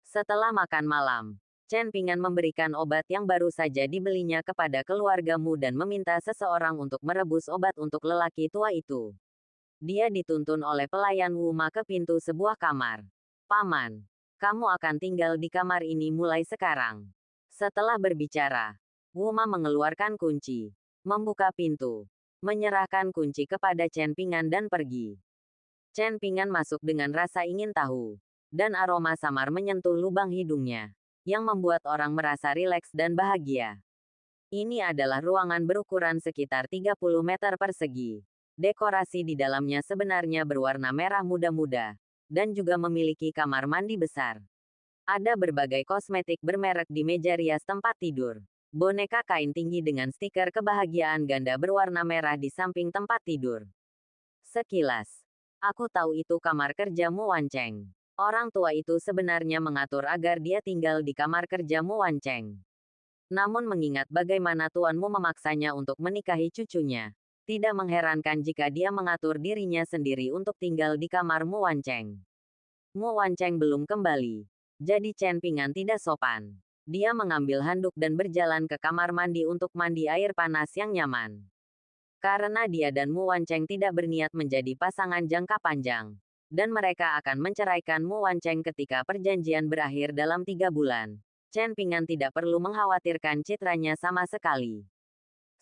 Setelah makan malam, Chen Pingan memberikan obat yang baru saja dibelinya kepada keluargamu dan meminta seseorang untuk merebus obat untuk lelaki tua itu. Dia dituntun oleh pelayan Wu Ma ke pintu sebuah kamar. Paman, kamu akan tinggal di kamar ini mulai sekarang. Setelah berbicara, Wu Ma mengeluarkan kunci, membuka pintu, menyerahkan kunci kepada Chen Pingan dan pergi. Chen Pingan masuk dengan rasa ingin tahu, dan aroma samar menyentuh lubang hidungnya, yang membuat orang merasa rileks dan bahagia. Ini adalah ruangan berukuran sekitar 30 meter persegi. Dekorasi di dalamnya sebenarnya berwarna merah muda-muda, dan juga memiliki kamar mandi besar. Ada berbagai kosmetik bermerek di meja rias tempat tidur. Boneka kain tinggi dengan stiker kebahagiaan ganda berwarna merah di samping tempat tidur. Sekilas, aku tahu itu kamar kerja Mu Wancheng. Orang tua itu sebenarnya mengatur agar dia tinggal di kamar kerja Mu Wancheng. Namun mengingat bagaimana tuanmu memaksanya untuk menikahi cucunya, tidak mengherankan jika dia mengatur dirinya sendiri untuk tinggal di kamar Mu Wancheng. Mu Wancheng belum kembali, jadi Chen Pingan tidak sopan. Dia mengambil handuk dan berjalan ke kamar mandi untuk mandi air panas yang nyaman. Karena dia dan Mu Wancheng tidak berniat menjadi pasangan jangka panjang, dan mereka akan menceraikan Mu Wancheng ketika perjanjian berakhir dalam 3 bulan. Chen Pingan tidak perlu mengkhawatirkan citranya sama sekali.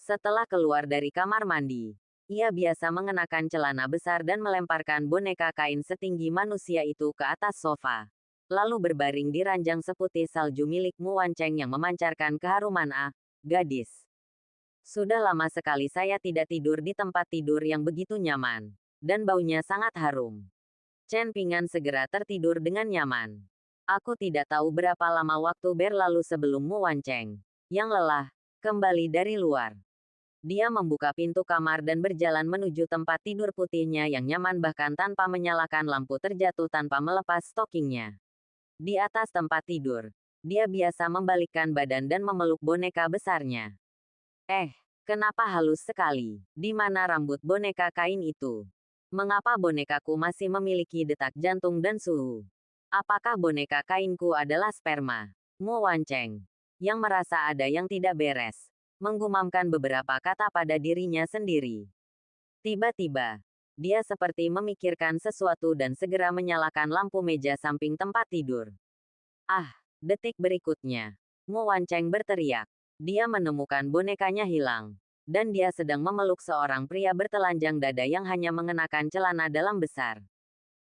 Setelah keluar dari kamar mandi, ia biasa mengenakan celana besar dan melemparkan boneka kain setinggi manusia itu ke atas sofa. Lalu berbaring di ranjang seputih salju milik Mu Wancheng yang memancarkan keharuman gadis. Sudah lama sekali saya tidak tidur di tempat tidur yang begitu nyaman, dan baunya sangat harum. Chen Pingan segera tertidur dengan nyaman. Aku tidak tahu berapa lama waktu berlalu sebelum Mu Wancheng, yang lelah, kembali dari luar. Dia membuka pintu kamar dan berjalan menuju tempat tidur putihnya yang nyaman bahkan tanpa menyalakan lampu terjatuh tanpa melepas stokingnya. Di atas tempat tidur, dia biasa membalikkan badan dan memeluk boneka besarnya. Kenapa halus sekali? Di mana rambut boneka kain itu? Mengapa bonekaku masih memiliki detak jantung dan suhu? Apakah boneka kainku adalah sperma? Mu Wancheng, yang merasa ada yang tidak beres, menggumamkan beberapa kata pada dirinya sendiri. Tiba-tiba, dia seperti memikirkan sesuatu dan segera menyalakan lampu meja samping tempat tidur. Detik berikutnya, Mu Wancheng berteriak. Dia menemukan bonekanya hilang. Dan dia sedang memeluk seorang pria bertelanjang dada yang hanya mengenakan celana dalam besar.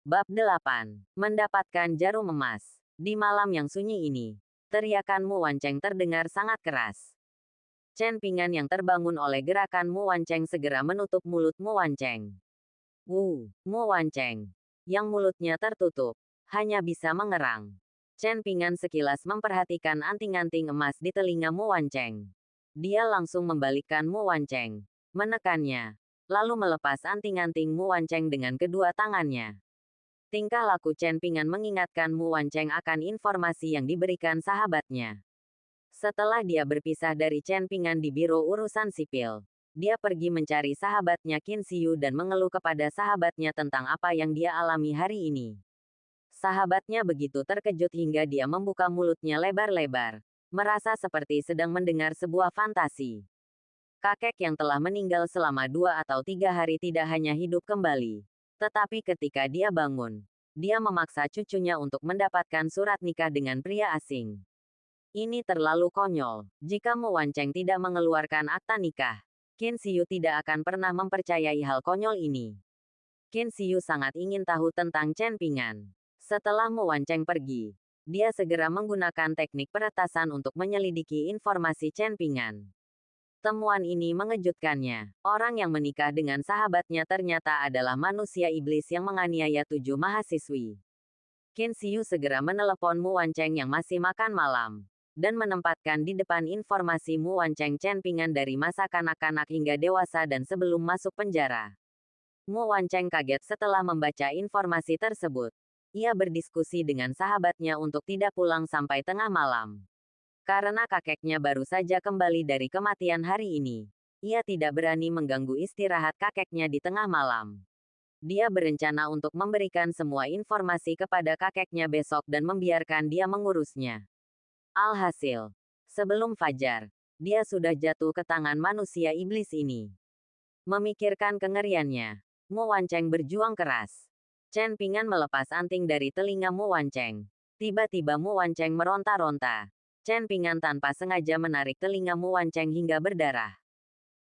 Bab 8. Mendapatkan jarum emas. Di malam yang sunyi ini, teriakan Mu Wancheng terdengar sangat keras. Chen Pingan yang terbangun oleh gerakan Mu Wancheng segera menutup mulut Mu Wancheng. Mu Wancheng, yang mulutnya tertutup, hanya bisa mengerang. Chen Pingan sekilas memperhatikan anting-anting emas di telinga Mu Wancheng. Dia langsung membalikkan Mu Wancheng, menekannya, lalu melepas anting-anting Mu Wancheng dengan kedua tangannya. Tingkah laku Chen Pingan mengingatkan Mu Wancheng akan informasi yang diberikan sahabatnya. Setelah dia berpisah dari Chen Pingan di Biro Urusan Sipil, dia pergi mencari sahabatnya Qin Xiu dan mengeluh kepada sahabatnya tentang apa yang dia alami hari ini. Sahabatnya begitu terkejut hingga dia membuka mulutnya lebar-lebar, merasa seperti sedang mendengar sebuah fantasi. Kakek yang telah meninggal selama 2 atau 3 hari tidak hanya hidup kembali, tetapi ketika dia bangun, dia memaksa cucunya untuk mendapatkan surat nikah dengan pria asing. Ini terlalu konyol. Jika Mu Wancheng tidak mengeluarkan akta nikah, Qin Xiu tidak akan pernah mempercayai hal konyol ini. Qin Xiu sangat ingin tahu tentang Chen Pingan. Setelah Mu Wancheng pergi, dia segera menggunakan teknik peretasan untuk menyelidiki informasi Chen Pingan. Temuan ini mengejutkannya. Orang yang menikah dengan sahabatnya ternyata adalah manusia iblis yang menganiaya 7 mahasiswi. Qin Xiu segera menelepon Mu Wancheng yang masih makan malam, dan menempatkan di depan informasi Mu Wancheng Chen Pingan dari masa kanak-kanak hingga dewasa dan sebelum masuk penjara. Mu Wancheng kaget setelah membaca informasi tersebut. Ia berdiskusi dengan sahabatnya untuk tidak pulang sampai tengah malam. Karena kakeknya baru saja kembali dari kematian hari ini, ia tidak berani mengganggu istirahat kakeknya di tengah malam. Dia berencana untuk memberikan semua informasi kepada kakeknya besok dan membiarkan dia mengurusnya. Alhasil, sebelum fajar, dia sudah jatuh ke tangan manusia iblis ini. Memikirkan kengeriannya, Mu Wancheng berjuang keras. Chen Pingan melepas anting dari telinga Mu Wancheng. Tiba-tiba Mu Wancheng meronta-ronta. Chen Pingan tanpa sengaja menarik telinga Mu Wancheng hingga berdarah.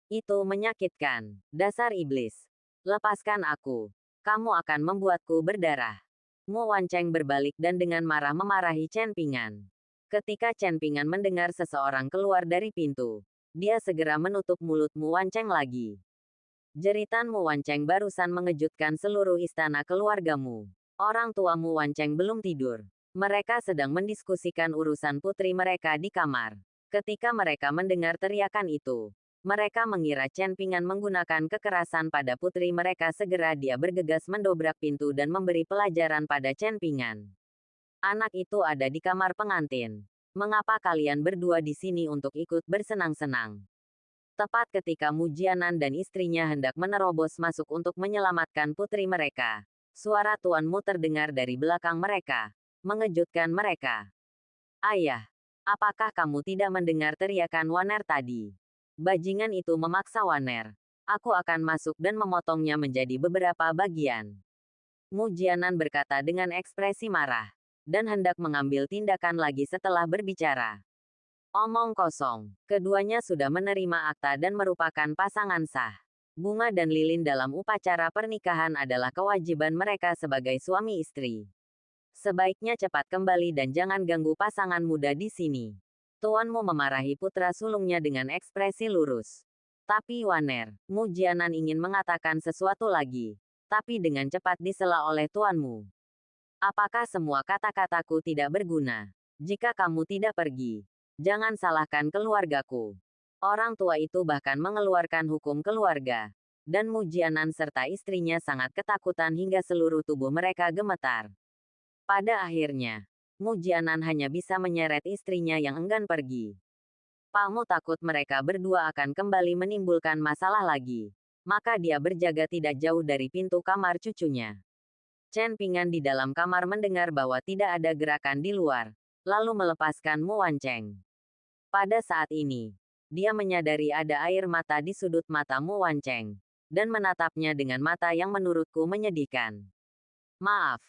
Itu menyakitkan. Dasar iblis. Lepaskan aku. Kamu akan membuatku berdarah. Mu Wancheng berbalik dan dengan marah memarahi Chen Pingan. Ketika Chen Pingan mendengar seseorang keluar dari pintu, dia segera menutup mulut Mu Wancheng lagi. Jeritan Mu Wancheng barusan mengejutkan seluruh istana keluargamu. Orang tua Mu Wancheng belum tidur. Mereka sedang mendiskusikan urusan putri mereka di kamar. Ketika mereka mendengar teriakan itu, mereka mengira Chen Pingan menggunakan kekerasan pada putri mereka. Segera dia bergegas mendobrak pintu dan memberi pelajaran pada Chen Pingan. Anak itu ada di kamar pengantin. Mengapa kalian berdua di sini untuk ikut bersenang-senang? Tepat ketika Mu Jianan dan istrinya hendak menerobos masuk untuk menyelamatkan putri mereka, suara Tuan Mu terdengar dari belakang mereka, mengejutkan mereka. Ayah, apakah kamu tidak mendengar teriakan Waner tadi? Bajingan itu memaksa Waner. Aku akan masuk dan memotongnya menjadi beberapa bagian. Mu Jianan berkata dengan ekspresi marah, dan hendak mengambil tindakan lagi setelah berbicara. Omong kosong. Keduanya sudah menerima akta dan merupakan pasangan sah. Bunga dan lilin dalam upacara pernikahan adalah kewajiban mereka sebagai suami istri. Sebaiknya cepat kembali dan jangan ganggu pasangan muda di sini. Tuanmu memarahi putra sulungnya dengan ekspresi lurus. Tapi Waner, Mu Jianan ingin mengatakan sesuatu lagi. tapi dengan cepat disela oleh tuanmu. Apakah semua kata-kataku tidak berguna? Jika kamu tidak pergi, jangan salahkan keluargaku. Orang tua itu bahkan mengeluarkan hukum keluarga. Dan Mujianan serta istrinya sangat ketakutan hingga seluruh tubuh mereka gemetar. Pada akhirnya, Mujianan hanya bisa menyeret istrinya yang enggan pergi. Pakmu takut mereka berdua akan kembali menimbulkan masalah lagi. Maka dia berjaga tidak jauh dari pintu kamar cucunya. Chen Pingan di dalam kamar mendengar bahwa tidak ada gerakan di luar, lalu melepaskan Mu Wancheng. Pada saat ini, dia menyadari ada air mata di sudut mata Mu Wancheng, dan menatapnya dengan mata yang menurutku menyedihkan. Maaf,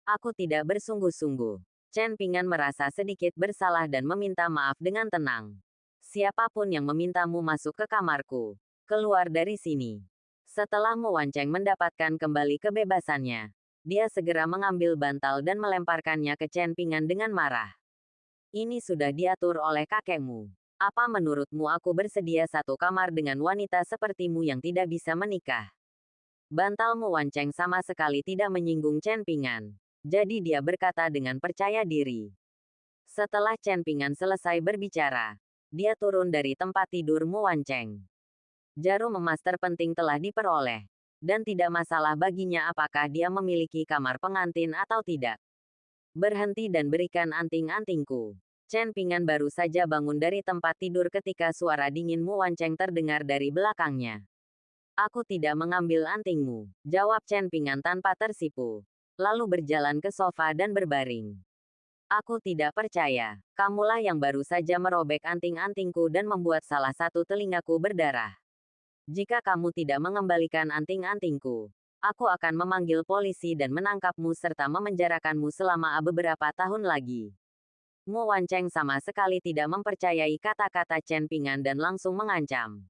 aku tidak bersungguh-sungguh. Chen Pingan merasa sedikit bersalah dan meminta maaf dengan tenang. Siapapun yang memintamu masuk ke kamarku, keluar dari sini. Setelah Mu Wancheng mendapatkan kembali kebebasannya, dia segera mengambil bantal dan melemparkannya ke Chen Pingan dengan marah. Ini sudah diatur oleh kakekmu. Apa menurutmu aku bersedia satu kamar dengan wanita sepertimu yang tidak bisa menikah? Bantal Mu Wancheng sama sekali tidak menyinggung Chen Pingan. Jadi dia berkata dengan percaya diri. Setelah Chen Pingan selesai berbicara, dia turun dari tempat tidur Mu Wancheng. Jarum emas terpenting telah diperoleh. Dan tidak masalah baginya apakah dia memiliki kamar pengantin atau tidak. Berhenti dan berikan anting-antingku. Chen Pingan baru saja bangun dari tempat tidur ketika suara dingin Mu Wancheng terdengar dari belakangnya. Aku tidak mengambil antingmu, jawab Chen Pingan tanpa tersipu. Lalu berjalan ke sofa dan berbaring. Aku tidak percaya, kamulah yang baru saja merobek anting-antingku dan membuat salah satu telingaku berdarah. Jika kamu tidak mengembalikan anting-antingku, aku akan memanggil polisi dan menangkapmu serta memenjarakanmu selama beberapa tahun lagi. Mu Wancheng sama sekali tidak mempercayai kata-kata Chen Pingan dan langsung mengancam.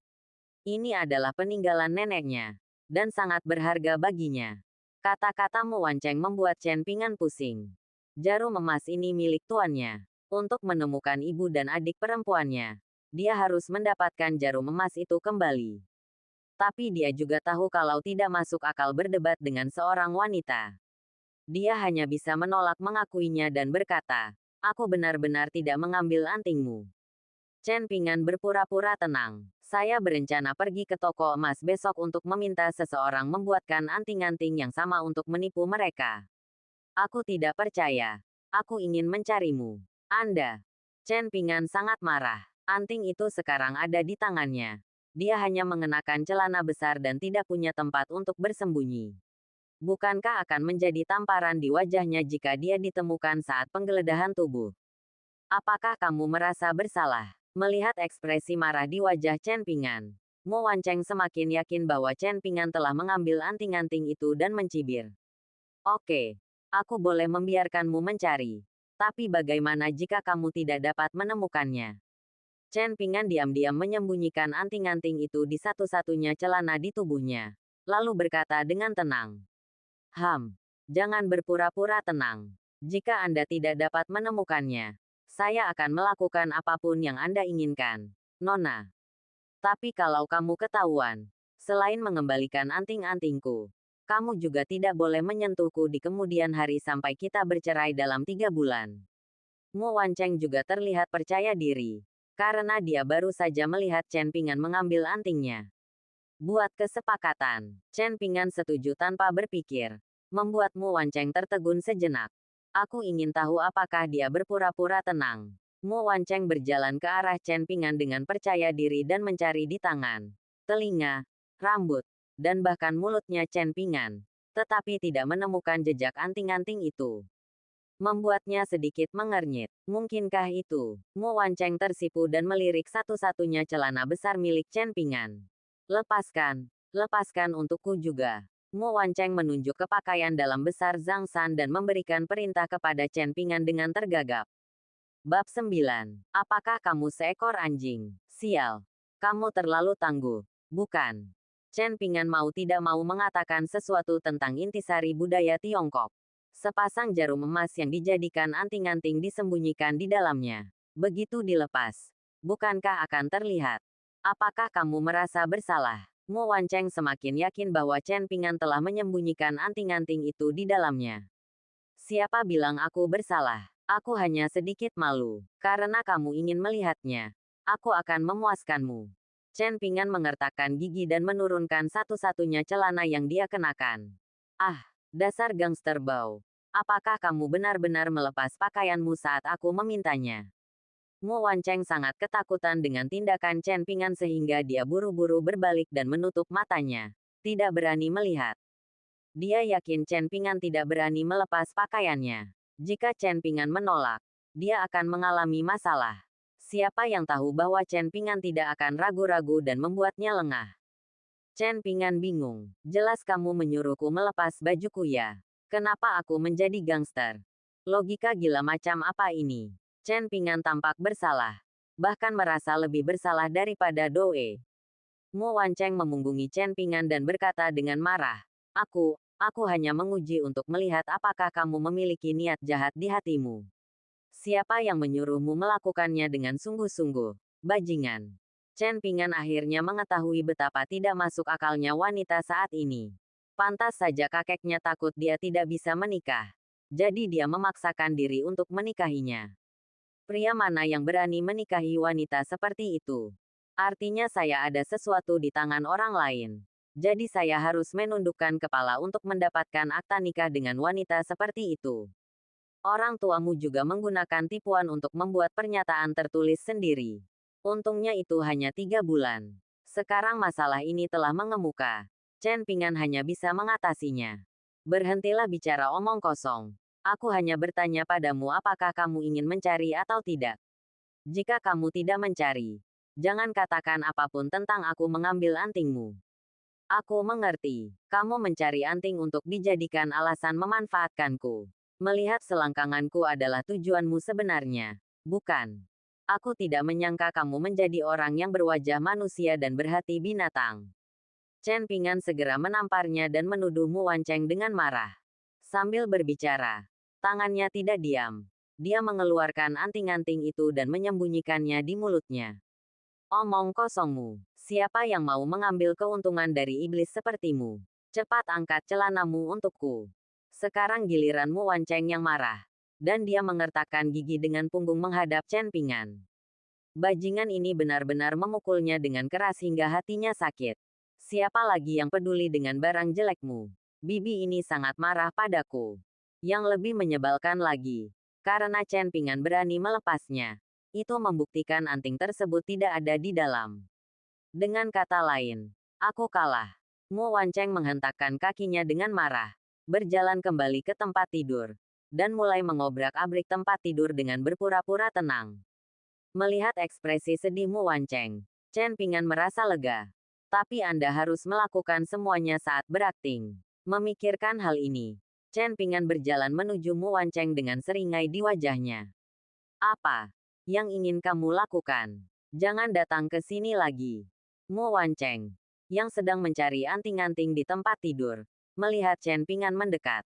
Ini adalah peninggalan neneknya, dan sangat berharga baginya. Kata-kata Mu Wancheng membuat Chen Pingan pusing. Jarum emas ini milik tuannya. Untuk menemukan ibu dan adik perempuannya, dia harus mendapatkan jarum emas itu kembali. Tapi dia juga tahu kalau tidak masuk akal berdebat dengan seorang wanita. Dia hanya bisa menolak mengakuinya dan berkata, aku benar-benar tidak mengambil antingmu. Chen Pingan berpura-pura tenang. Saya berencana pergi ke toko emas besok untuk meminta seseorang membuatkan anting-anting yang sama untuk menipu mereka. Aku tidak percaya. Aku ingin mencarimu. Anda. Chen Pingan sangat marah. Anting itu sekarang ada di tangannya. Dia hanya mengenakan celana besar dan tidak punya tempat untuk bersembunyi. Bukankah akan menjadi tamparan di wajahnya jika dia ditemukan saat penggeledahan tubuh? Apakah kamu merasa bersalah? Melihat ekspresi marah di wajah Chen Pingan, Mu Wancheng semakin yakin bahwa Chen Pingan telah mengambil anting-anting itu dan mencibir. Oke, aku boleh membiarkanmu mencari. Tapi bagaimana jika kamu tidak dapat menemukannya? Chen Pingan diam-diam menyembunyikan anting-anting itu di satu-satunya celana di tubuhnya. Lalu berkata dengan tenang. Jangan berpura-pura tenang. Jika Anda tidak dapat menemukannya, saya akan melakukan apapun yang Anda inginkan, Nona. Tapi kalau kamu ketahuan, selain mengembalikan anting-antingku, kamu juga tidak boleh menyentuhku di kemudian hari sampai kita bercerai dalam 3 bulan. Mu Wancheng juga terlihat percaya diri, karena dia baru saja melihat Chen Pingan mengambil antingnya. Buat kesepakatan, Chen Pingan setuju tanpa berpikir. Membuat Mu Wancheng tertegun sejenak. Aku ingin tahu apakah dia berpura-pura tenang. Mu Wancheng berjalan ke arah Chen Pingan dengan percaya diri dan mencari di tangan, telinga, rambut, dan bahkan mulutnya Chen Pingan. Tetapi tidak menemukan jejak anting-anting itu. Membuatnya sedikit mengernyit. Mungkinkah itu? Mu Wancheng tersipu dan melirik satu-satunya celana besar milik Chen Pingan. Lepaskan untukku juga. Mu Wancheng menunjuk ke pakaian dalam besar Zhang San dan memberikan perintah kepada Chen Pingan dengan tergagap. Bab 9. Apakah kamu seekor anjing? Sial. Kamu terlalu tangguh. Bukan. Chen Pingan mau tidak mau mengatakan sesuatu tentang intisari budaya Tiongkok. Sepasang jarum emas yang dijadikan anting-anting disembunyikan di dalamnya. Begitu dilepas, bukankah akan terlihat? Apakah kamu merasa bersalah? Mu Wancheng semakin yakin bahwa Chen Pingan telah menyembunyikan anting-anting itu di dalamnya. Siapa bilang aku bersalah? Aku hanya sedikit malu. Karena kamu ingin melihatnya. Aku akan memuaskanmu. Chen Pingan mengertakkan gigi dan menurunkan satu-satunya celana yang dia kenakan. Ah, dasar gangster bau. Apakah kamu benar-benar melepas pakaianmu saat aku memintanya? Mu Wancheng sangat ketakutan dengan tindakan Chen Pingan sehingga dia buru-buru berbalik dan menutup matanya. Tidak berani melihat. Dia yakin Chen Pingan tidak berani melepas pakaiannya. Jika Chen Pingan menolak, dia akan mengalami masalah. Siapa yang tahu bahwa Chen Pingan tidak akan ragu-ragu dan membuatnya lengah. Chen Pingan bingung. Jelas kamu menyuruhku melepas bajuku ya. Kenapa aku menjadi gangster? Logika gila macam apa ini? Chen Pingan tampak bersalah. Bahkan merasa lebih bersalah daripada Doe. Mu Wancheng memunggungi Chen Pingan dan berkata dengan marah. Aku hanya menguji untuk melihat apakah kamu memiliki niat jahat di hatimu. Siapa yang menyuruhmu melakukannya dengan sungguh-sungguh? Bajingan. Chen Pingan akhirnya mengetahui betapa tidak masuk akalnya wanita saat ini. Pantas saja kakeknya takut dia tidak bisa menikah. Jadi dia memaksakan diri untuk menikahinya. Pria mana yang berani menikahi wanita seperti itu? Artinya saya ada sesuatu di tangan orang lain. Jadi saya harus menundukkan kepala untuk mendapatkan akta nikah dengan wanita seperti itu. Orang tuamu juga menggunakan tipuan untuk membuat pernyataan tertulis sendiri. Untungnya itu hanya 3 bulan. Sekarang masalah ini telah mengemuka. Chen Pingan hanya bisa mengatasinya. Berhentilah bicara omong kosong. Aku hanya bertanya padamu apakah kamu ingin mencari atau tidak. Jika kamu tidak mencari, jangan katakan apapun tentang aku mengambil antingmu. Aku mengerti. Kamu mencari anting untuk dijadikan alasan memanfaatkanku. Melihat selangkanganku adalah tujuanmu sebenarnya. Bukan. Aku tidak menyangka kamu menjadi orang yang berwajah manusia dan berhati binatang. Chen Pingan segera menamparnya dan menuduh Mu Wancheng dengan marah. Sambil berbicara, tangannya tidak diam. Dia mengeluarkan anting-anting itu dan menyembunyikannya di mulutnya. Omong kosongmu. Siapa yang mau mengambil keuntungan dari iblis sepertimu? Cepat angkat celanamu untukku. Sekarang giliran Mu Wancheng yang marah. Dan dia mengertakkan gigi dengan punggung menghadap Chen Pingan. Bajingan ini benar-benar memukulnya dengan keras hingga hatinya sakit. Siapa lagi yang peduli dengan barang jelekmu? Bibi ini sangat marah padaku. Yang lebih menyebalkan lagi, karena Chen Pingan berani melepasnya. Itu membuktikan anting tersebut tidak ada di dalam. Dengan kata lain, aku kalah. Mu Wancheng menghentakkan kakinya dengan marah, berjalan kembali ke tempat tidur, dan mulai mengobrak-abrik tempat tidur dengan berpura-pura tenang. Melihat ekspresi sedih Mu Wancheng, Chen Pingan merasa lega. Tapi Anda harus melakukan semuanya saat berakting. Memikirkan hal ini, Chen Pingan berjalan menuju Mu Wancheng dengan seringai di wajahnya. Apa yang ingin kamu lakukan? Jangan datang ke sini lagi. Mu Wancheng, yang sedang mencari anting-anting di tempat tidur, melihat Chen Pingan mendekat.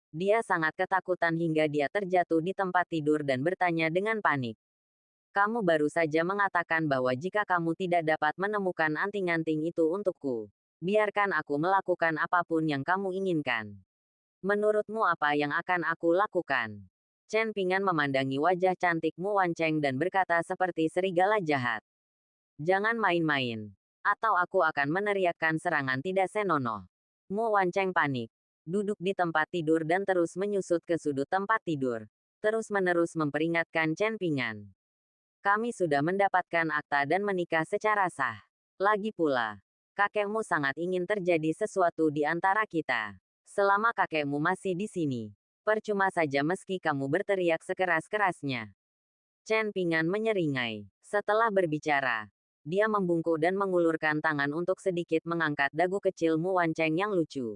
Dia sangat ketakutan hingga dia terjatuh di tempat tidur dan bertanya dengan panik. Kamu baru saja mengatakan bahwa jika kamu tidak dapat menemukan anting-anting itu untukku, biarkan aku melakukan apapun yang kamu inginkan. Menurutmu apa yang akan aku lakukan? Chen Pingan memandangi wajah cantik Mu Wancheng dan berkata seperti serigala jahat. Jangan main-main, atau aku akan meneriakkan serangan tidak senonoh. Mu Wancheng panik, duduk di tempat tidur dan terus menyusut ke sudut tempat tidur, terus-menerus memperingatkan Chen Pingan. Kami sudah mendapatkan akta dan menikah secara sah. Lagi pula, kakekmu sangat ingin terjadi sesuatu di antara kita. Selama kakekmu masih di sini, percuma saja meski kamu berteriak sekeras-kerasnya. Chen Pingan menyeringai. Setelah berbicara, dia membungkuk dan mengulurkan tangan untuk sedikit mengangkat dagu kecil Mu Wancheng yang lucu.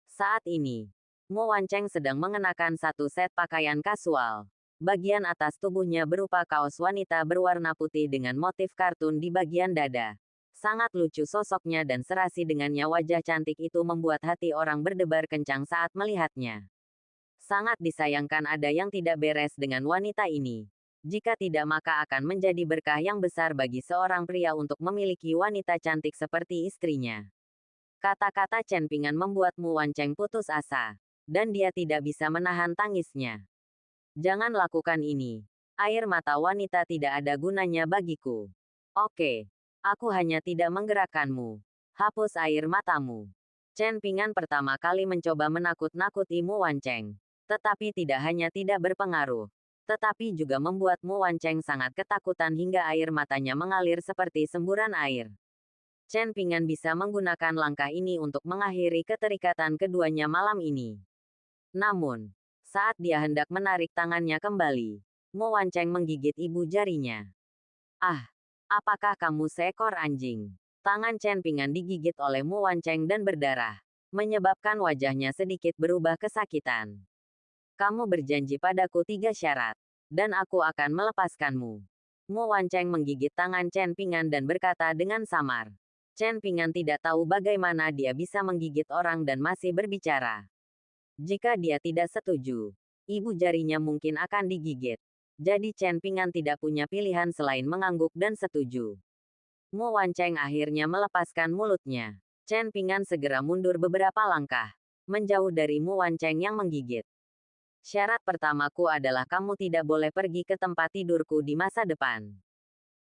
Saat ini, Mu Wancheng sedang mengenakan satu set pakaian kasual. Bagian atas tubuhnya berupa kaos wanita berwarna putih dengan motif kartun di bagian dada. Sangat lucu sosoknya dan serasi dengannya wajah cantik itu membuat hati orang berdebar kencang saat melihatnya. Sangat disayangkan ada yang tidak beres dengan wanita ini. Jika tidak maka akan menjadi berkah yang besar bagi seorang pria untuk memiliki wanita cantik seperti istrinya. Kata-kata Chen Pingan membuat Mu Wancheng putus asa. Dan dia tidak bisa menahan tangisnya. Jangan lakukan ini. Air mata wanita tidak ada gunanya bagiku. Oke. Aku hanya tidak menggerakkanmu. Hapus air matamu. Chen Pingan pertama kali mencoba menakut-nakuti Mu Wancheng. Tetapi tidak hanya tidak berpengaruh. Tetapi juga membuat Mu Wancheng sangat ketakutan hingga air matanya mengalir seperti semburan air. Chen Pingan bisa menggunakan langkah ini untuk mengakhiri keterikatan keduanya malam ini. Namun, saat dia hendak menarik tangannya kembali, Mu Wancheng menggigit ibu jarinya. Ah, apakah kamu seekor anjing? Tangan Chen Pingan digigit oleh Mu Wancheng dan berdarah, menyebabkan wajahnya sedikit berubah kesakitan. Kamu berjanji padaku 3 syarat, dan aku akan melepaskanmu. Mu Wancheng menggigit tangan Chen Pingan dan berkata dengan samar. Chen Pingan tidak tahu bagaimana dia bisa menggigit orang dan masih berbicara. Jika dia tidak setuju, ibu jarinya mungkin akan digigit. Jadi Chen Pingan tidak punya pilihan selain mengangguk dan setuju. Mu Wancheng akhirnya melepaskan mulutnya. Chen Pingan segera mundur beberapa langkah, menjauh dari Mu Wancheng yang menggigit. Syarat pertamaku adalah kamu tidak boleh pergi ke tempat tidurku di masa depan.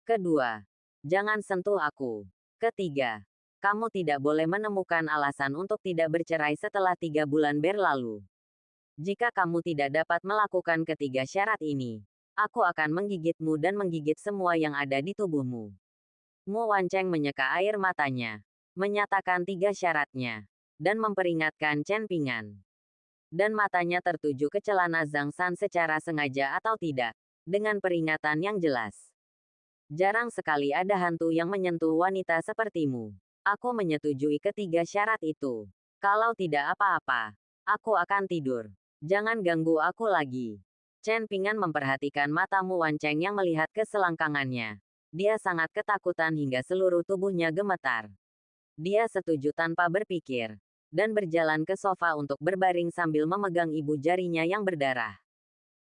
Kedua, jangan sentuh aku. Ketiga, kamu tidak boleh menemukan alasan untuk tidak bercerai setelah 3 bulan berlalu. Jika kamu tidak dapat melakukan ketiga syarat ini, aku akan menggigitmu dan menggigit semua yang ada di tubuhmu. Mu Wancheng menyeka air matanya, menyatakan 3 syaratnya, dan memperingatkan Chen Pingan. Dan matanya tertuju ke celana Zhang San secara sengaja atau tidak, dengan peringatan yang jelas. Jarang sekali ada hantu yang menyentuh wanita sepertimu. Aku menyetujui ketiga syarat itu. Kalau tidak apa-apa, aku akan tidur. Jangan ganggu aku lagi. Chen Pingan memperhatikan mata Mu Wancheng yang melihat ke selangkangannya. Dia sangat ketakutan hingga seluruh tubuhnya gemetar. Dia setuju tanpa berpikir, dan berjalan ke sofa untuk berbaring sambil memegang ibu jarinya yang berdarah.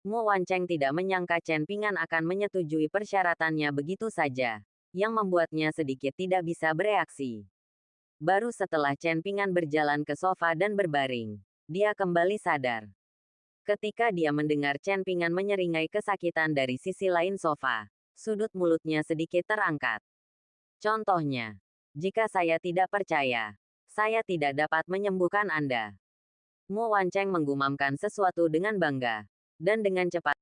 Mu Wancheng tidak menyangka Chen Pingan akan menyetujui persyaratannya begitu saja, yang membuatnya sedikit tidak bisa bereaksi. Baru setelah Chen Pingan berjalan ke sofa dan berbaring, dia kembali sadar. Ketika dia mendengar Chen Pingan menyeringai kesakitan dari sisi lain sofa, sudut mulutnya sedikit terangkat. Contohnya, jika saya tidak percaya, saya tidak dapat menyembuhkan Anda. Mu Wancheng menggumamkan sesuatu dengan bangga. Dan dengan cepat,